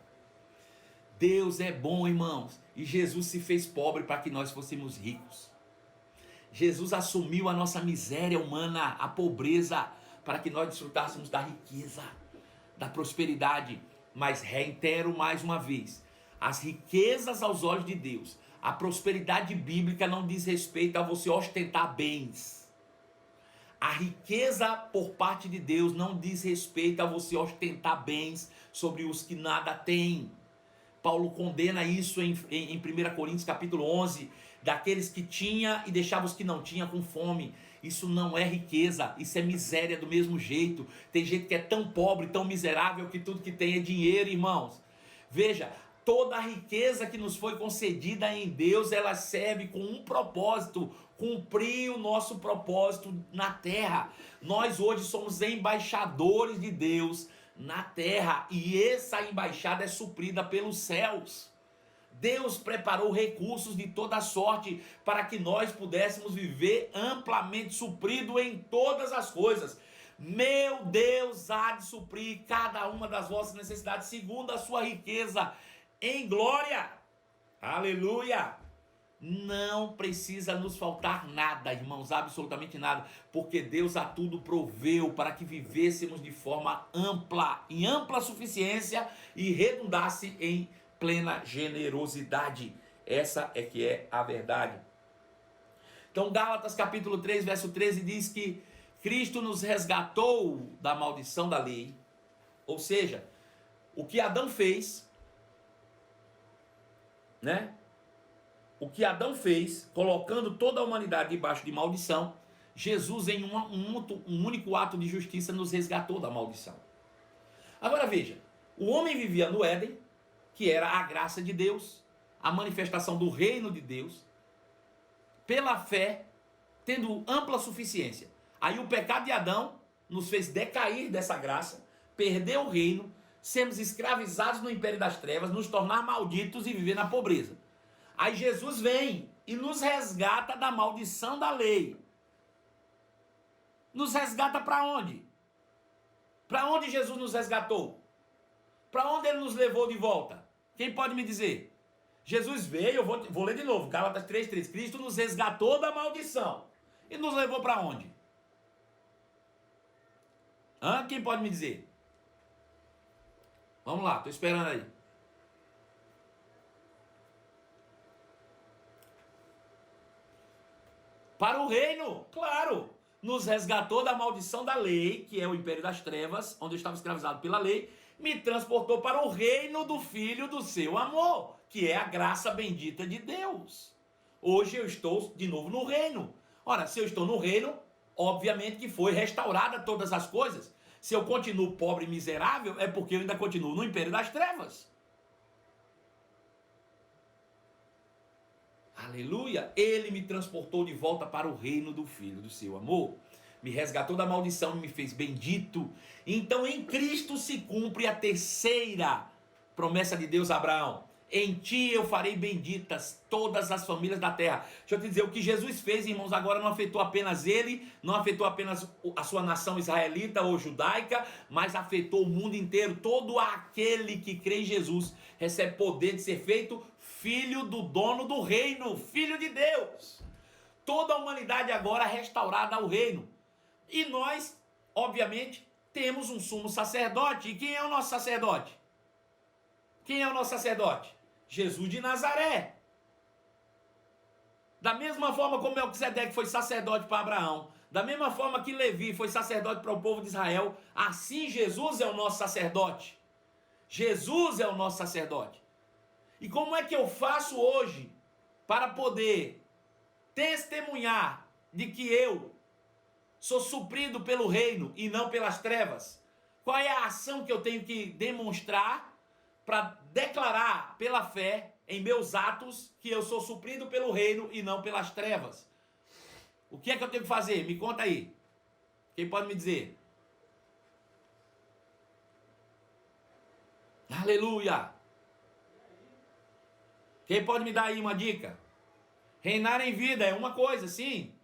S1: Deus é bom, irmãos. E Jesus se fez pobre para que nós fôssemos ricos. Jesus assumiu a nossa miséria humana, a pobreza, para que nós desfrutássemos da riqueza, da prosperidade. Mas reitero mais uma vez, as riquezas aos olhos de Deus, a prosperidade bíblica não diz respeito a você ostentar bens. A riqueza por parte de Deus não diz respeito a você ostentar bens sobre os que nada têm. Paulo condena isso em 1 Coríntios capítulo 11, daqueles que tinha e deixava os que não tinha com fome. Isso não é riqueza, isso é miséria do mesmo jeito. Tem gente que é tão pobre, tão miserável, que tudo que tem é dinheiro, irmãos. Veja, toda a riqueza que nos foi concedida em Deus, ela serve com um propósito: cumprir o nosso propósito na terra. Nós hoje somos embaixadores de Deus na terra, e essa embaixada é suprida pelos céus. Deus preparou recursos de toda sorte para que nós pudéssemos viver amplamente suprido em todas as coisas. Meu Deus há de suprir cada uma das vossas necessidades segundo a sua riqueza em glória. Aleluia! Não precisa nos faltar nada, irmãos, absolutamente nada, porque Deus a tudo proveu para que vivêssemos de forma ampla, em ampla suficiência, e redundasse em plena generosidade. Essa é que é a verdade. Então Gálatas capítulo 3, verso 13 diz que Cristo nos resgatou da maldição da lei. Ou seja, o que Adão fez, né? o que Adão fez, colocando toda a humanidade debaixo de maldição, Jesus, em um único ato de justiça, nos resgatou da maldição. Agora veja, o homem vivia no Éden, que era a graça de Deus, a manifestação do reino de Deus, pela fé, tendo ampla suficiência. Aí o pecado de Adão nos fez decair dessa graça, perder o reino, sermos escravizados no império das trevas, nos tornar malditos e viver na pobreza. Aí Jesus vem e nos resgata da maldição da lei. Nos resgata para onde? Para onde Jesus nos resgatou? Para onde ele nos levou de volta? Quem pode me dizer? Jesus veio, eu vou ler de novo, Gálatas 3:3. Cristo nos resgatou da maldição. E nos levou para onde? Quem pode me dizer? Vamos lá, estou esperando aí. Para o reino, claro. Nos resgatou da maldição da lei, que é o império das trevas, onde eu estava escravizado pela lei, me transportou para o reino do Filho do seu amor, que é a graça bendita de Deus. Hoje eu estou de novo no reino. Ora, se eu estou no reino, obviamente que foi restaurada todas as coisas. Se eu continuo pobre e miserável, é porque eu ainda continuo no império das trevas. Aleluia! Ele me transportou de volta para o reino do Filho do seu amor. Me resgatou da maldição e me fez bendito. Então em Cristo se cumpre a terceira promessa de Deus a Abraão. Em ti eu farei benditas todas as famílias da terra. Deixa eu te dizer, o que Jesus fez, irmãos, agora não afetou apenas ele, não afetou apenas a sua nação israelita ou judaica, mas afetou o mundo inteiro. Todo aquele que crê em Jesus recebe poder de ser feito filho do dono do reino, filho de Deus. Toda a humanidade agora restaurada ao reino. E nós, obviamente, temos um sumo sacerdote. E quem é o nosso sacerdote? Quem é o nosso sacerdote? Jesus de Nazaré. Da mesma forma como Melquisedeque foi sacerdote para Abraão, da mesma forma que Levi foi sacerdote para o povo de Israel, assim Jesus é o nosso sacerdote. Jesus é o nosso sacerdote. E como é que eu faço hoje para poder testemunhar de que eu sou suprido pelo reino e não pelas trevas? Qual é a ação que eu tenho que demonstrar para declarar pela fé em meus atos que eu sou suprido pelo reino e não pelas trevas? O que é que eu tenho que fazer? Me conta aí. Quem pode me dizer? Aleluia! Quem pode me dar aí uma dica? Reinar em vida é uma coisa, sim.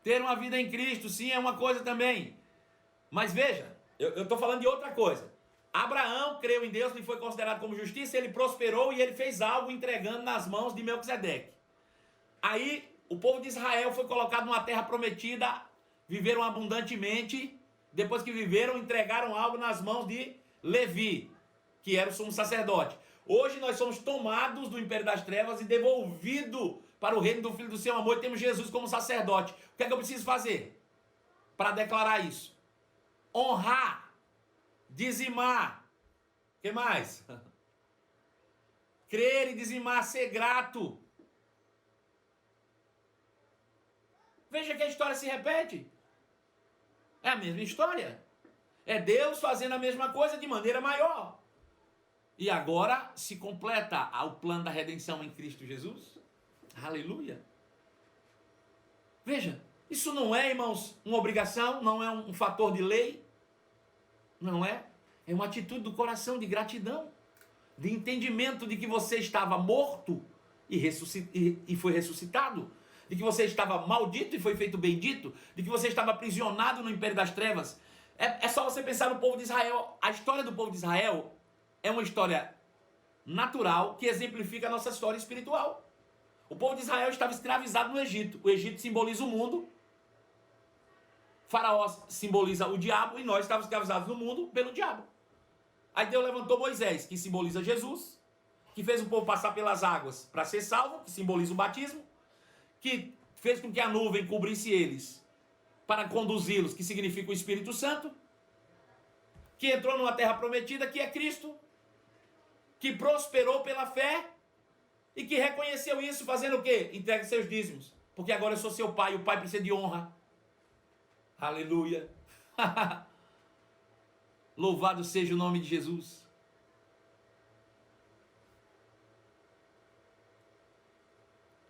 S1: Ter uma vida em Cristo, sim, é uma coisa também. Mas veja, eu estou falando de outra coisa. Abraão creu em Deus, lhe foi considerado como justiça, ele prosperou e ele fez algo entregando nas mãos de Melquisedeque. Aí o povo de Israel foi colocado numa terra prometida, viveram abundantemente, depois que viveram, entregaram algo nas mãos de Levi, que era o sumo sacerdote. Hoje nós somos tomados do império das trevas e devolvidos para o reino do Filho do seu amor e temos Jesus como sacerdote. O que é que eu preciso fazer para declarar isso? Honrar, dizimar, o que mais? Crer e dizimar, ser grato. Veja que a história se repete. É a mesma história. É Deus fazendo a mesma coisa de maneira maior. E agora se completa o plano da redenção em Cristo Jesus. Aleluia. Veja, isso não é, irmãos, uma obrigação, não é um fator de lei. Não é? É uma atitude do coração de gratidão, de entendimento de que você estava morto e foi ressuscitado, de que você estava maldito e foi feito bendito, de que você estava aprisionado no império das trevas. É só você pensar no povo de Israel. A história do povo de Israel é uma história natural que exemplifica a nossa história espiritual. O povo de Israel estava escravizado no Egito. O Egito simboliza o mundo. Faraó simboliza o diabo e nós estávamos escravizados no mundo pelo diabo. Aí Deus levantou Moisés, que simboliza Jesus, que fez o povo passar pelas águas para ser salvo, que simboliza o batismo, que fez com que a nuvem cobrisse eles para conduzi-los, que significa o Espírito Santo, que entrou numa terra prometida, que é Cristo, que prosperou pela fé, E que reconheceu isso fazendo o quê? Entrega seus dízimos. Porque agora eu sou seu pai, e o pai precisa de honra. Aleluia. Louvado seja o nome de Jesus.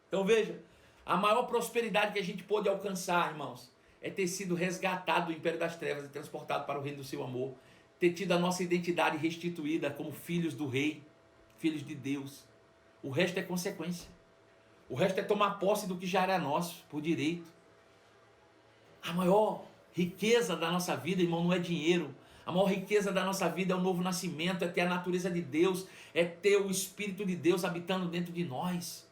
S1: Então veja, a maior prosperidade que a gente pôde alcançar, irmãos, é ter sido resgatado do império das trevas e transportado para o reino do seu amor. Ter tido a nossa identidade restituída como filhos do rei, filhos de Deus. O resto é consequência. O resto é tomar posse do que já era nosso, por direito. A maior riqueza da nossa vida, irmão, não é dinheiro. A maior riqueza da nossa vida é o novo nascimento, é ter a natureza de Deus, é ter o Espírito de Deus habitando dentro de nós.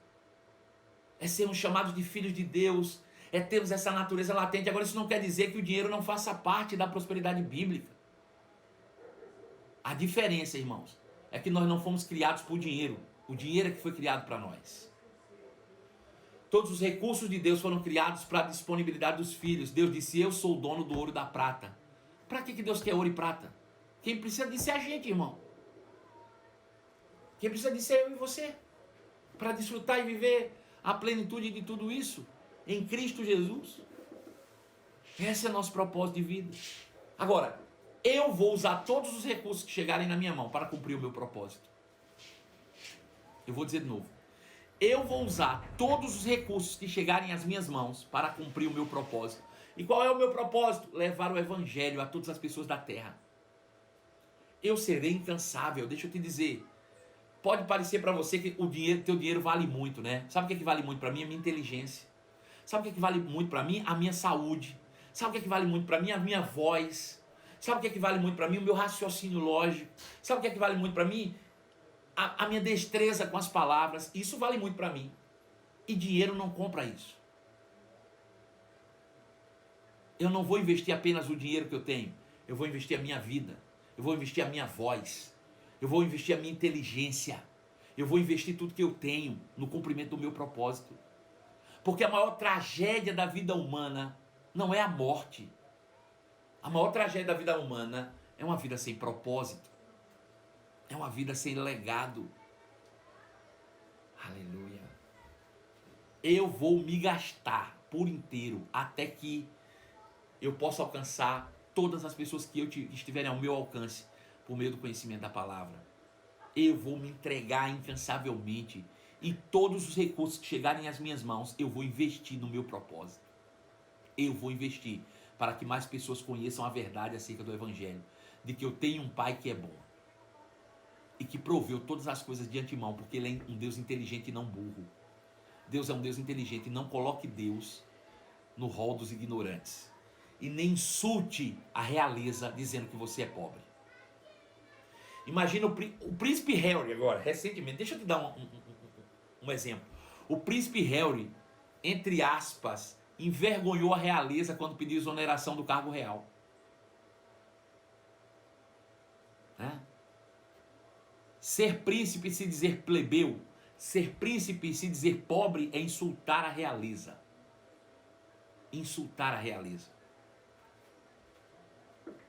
S1: É sermos chamados de filhos de Deus, é termos essa natureza latente. Agora, isso não quer dizer que o dinheiro não faça parte da prosperidade bíblica. A diferença, irmãos, é que nós não fomos criados por dinheiro. O dinheiro é que foi criado para nós. Todos os recursos de Deus foram criados para a disponibilidade dos filhos. Deus disse, eu sou o dono do ouro e da prata. Para que Deus quer ouro e prata? Quem precisa disso é a gente, irmão. Quem precisa disso é eu e você. Para desfrutar e viver a plenitude de tudo isso em Cristo Jesus. Esse é o nosso propósito de vida. Agora, eu vou usar todos os recursos que chegarem na minha mão para cumprir o meu propósito. Eu vou dizer de novo. Eu vou usar todos os recursos que chegarem às minhas mãos para cumprir o meu propósito. E qual é o meu propósito? Levar o evangelho a todas as pessoas da terra. Eu serei incansável, deixa eu te dizer. Pode parecer para você que o dinheiro, teu dinheiro vale muito, né? Sabe o que vale muito para mim? A minha inteligência. Sabe o que vale muito para mim? A minha saúde. Sabe o que vale muito para mim? A minha voz. Sabe o que vale muito para mim? O meu raciocínio lógico. Sabe o que vale muito para mim? A minha destreza com as palavras. Isso vale muito para mim. E dinheiro não compra isso. Eu não vou investir apenas o dinheiro que eu tenho. Eu vou investir a minha vida. Eu vou investir a minha voz. Eu vou investir a minha inteligência. Eu vou investir tudo que eu tenho no cumprimento do meu propósito. Porque a maior tragédia da vida humana não é a morte. A maior tragédia da vida humana é uma vida sem propósito. É uma vida sem legado. Aleluia. Eu vou me gastar por inteiro até que eu possa alcançar todas as pessoas que estiverem ao meu alcance por meio do conhecimento da palavra. Eu vou me entregar incansavelmente e todos os recursos que chegarem às minhas mãos eu vou investir no meu propósito. Eu vou investir para que mais pessoas conheçam a verdade acerca do evangelho, de que eu tenho um pai que é bom e que proveu todas as coisas de antemão, porque ele é um Deus inteligente e não burro. Deus é um Deus inteligente, e não coloque Deus no rol dos ignorantes. E nem insulte a realeza dizendo que você é pobre. Imagina o príncipe Harry agora, recentemente, deixa eu te dar um exemplo. O príncipe Harry, entre aspas, envergonhou a realeza quando pediu exoneração do cargo real. Né? Ser príncipe e se dizer plebeu, ser príncipe e se dizer pobre é insultar a realeza. Insultar a realeza.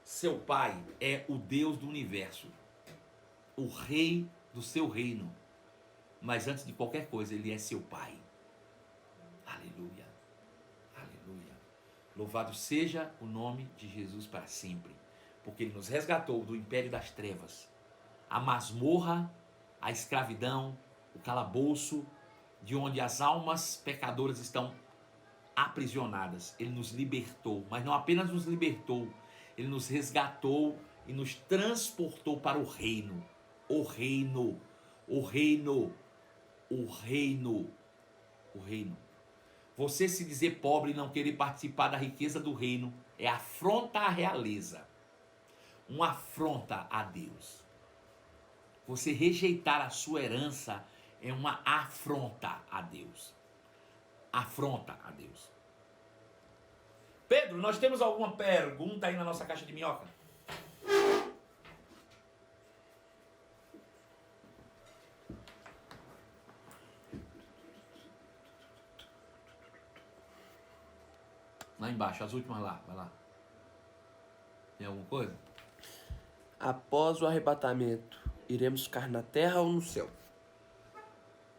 S1: Seu pai é o Deus do universo, o rei do seu reino. Mas antes de qualquer coisa, ele é seu pai. Aleluia. Aleluia. Louvado seja o nome de Jesus para sempre. Porque ele nos resgatou do império das trevas. A masmorra, a escravidão, o calabouço, de onde as almas pecadoras estão aprisionadas. Ele nos libertou, mas não apenas nos libertou, ele nos resgatou e nos transportou para o reino. O reino, o reino, o reino, o reino. Você se dizer pobre e não querer participar da riqueza do reino é afronta à realeza, uma afronta a Deus. Você rejeitar a sua herança é uma afronta a Deus. Afronta a Deus. Pedro, nós temos alguma pergunta aí na nossa caixa de minhoca? Lá embaixo, as últimas lá, vai lá. Tem alguma coisa?
S2: Após o arrebatamento, iremos ficar na terra ou no céu?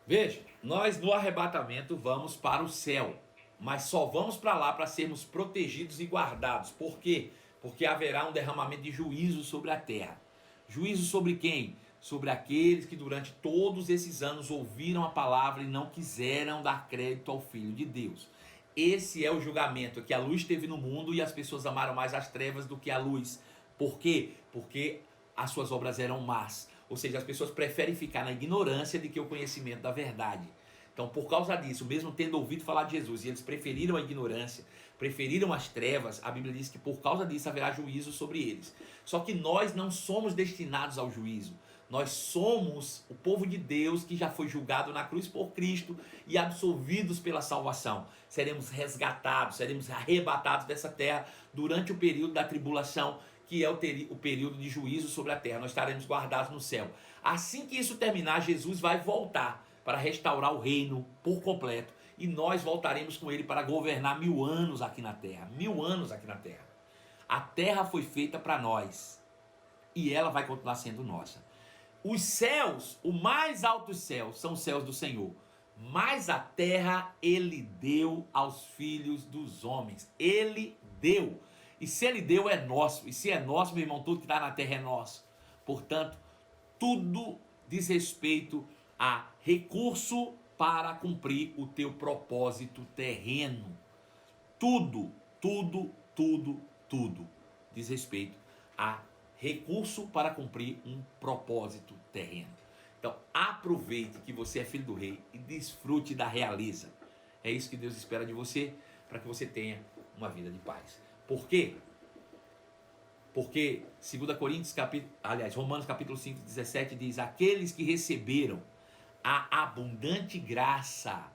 S1: Veja, nós no arrebatamento vamos para o céu, mas só vamos para lá para sermos protegidos e guardados. Por quê? Porque haverá um derramamento de juízo sobre a terra. Juízo sobre quem? Sobre aqueles que durante todos esses anos ouviram a palavra e não quiseram dar crédito ao Filho de Deus. Esse é o julgamento, que a luz esteve no mundo e as pessoas amaram mais as trevas do que a luz. Por quê? Porque as suas obras eram más. Ou seja, as pessoas preferem ficar na ignorância do que o conhecimento da verdade. Então, por causa disso, mesmo tendo ouvido falar de Jesus, e eles preferiram a ignorância, preferiram as trevas, a Bíblia diz que por causa disso haverá juízo sobre eles. Só que nós não somos destinados ao juízo. Nós somos o povo de Deus que já foi julgado na cruz por Cristo e absolvidos pela salvação. Seremos resgatados, seremos arrebatados dessa terra durante o período da tribulação, que é o período de juízo sobre a terra. Nós estaremos guardados no céu. Assim que isso terminar, Jesus vai voltar para restaurar o reino por completo. E nós voltaremos com ele para governar 1000 anos aqui na terra. 1000 anos aqui na terra. A terra foi feita para nós. E ela vai continuar sendo nossa. Os céus, o mais altos céus, são os céus do Senhor. Mas a terra ele deu aos filhos dos homens. Ele deu. E se ele deu, é nosso. E se é nosso, meu irmão, tudo que está na terra é nosso. Portanto, tudo diz respeito a recurso para cumprir o teu propósito terreno. Tudo diz respeito a recurso para cumprir um propósito terreno. Então, aproveite que você é filho do rei e desfrute da realeza. É isso que Deus espera de você, para que você tenha uma vida de paz. Por quê? Porque Romanos capítulo 5, 17 diz: aqueles que receberam a abundante graça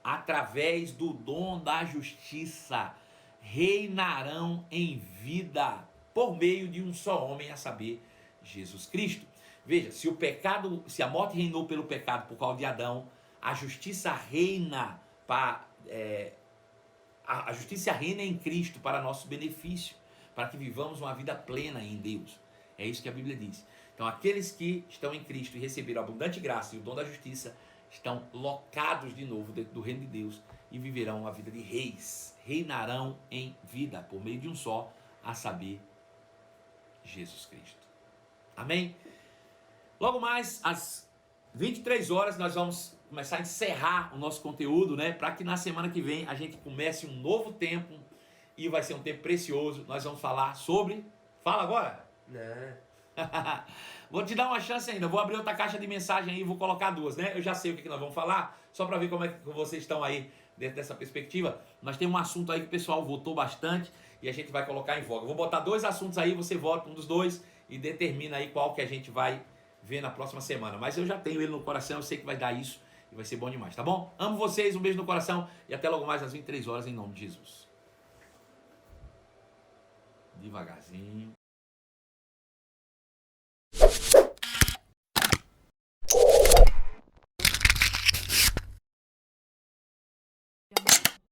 S1: através do dom da justiça reinarão em vida por meio de um só homem, a saber, Jesus Cristo. Veja, se a morte reinou pelo pecado por causa de Adão, a justiça reina a justiça reina em Cristo para nosso benefício, para que vivamos uma vida plena em Deus. É isso que a Bíblia diz. Então, aqueles que estão em Cristo e receberam a abundante graça e o dom da justiça estão locados de novo dentro do reino de Deus e viverão uma vida de reis. Reinarão em vida por meio de um só, a saber, Jesus Cristo. Amém? Logo mais, às 23 horas, nós vamos começar a encerrar o nosso conteúdo, né? Para que na semana que vem a gente comece um novo tempo e vai ser um tempo precioso. Nós vamos falar sobre... Fala agora! Não. Vou te dar uma chance ainda. Vou abrir outra caixa de mensagem aí e vou colocar duas, né? Eu já sei o que nós vamos falar, só para ver como é que vocês estão aí dentro dessa perspectiva. Nós temos um assunto aí que o pessoal votou bastante e a gente vai colocar em voga. Vou botar 2 assuntos aí, você vota um dos 2 e determina aí qual que a gente vai ver na próxima semana. Mas eu já tenho ele no coração, eu sei que vai dar isso e vai ser bom demais, tá bom? Amo vocês, um beijo no coração e até logo mais às 23 horas em nome de Jesus. Devagarzinho.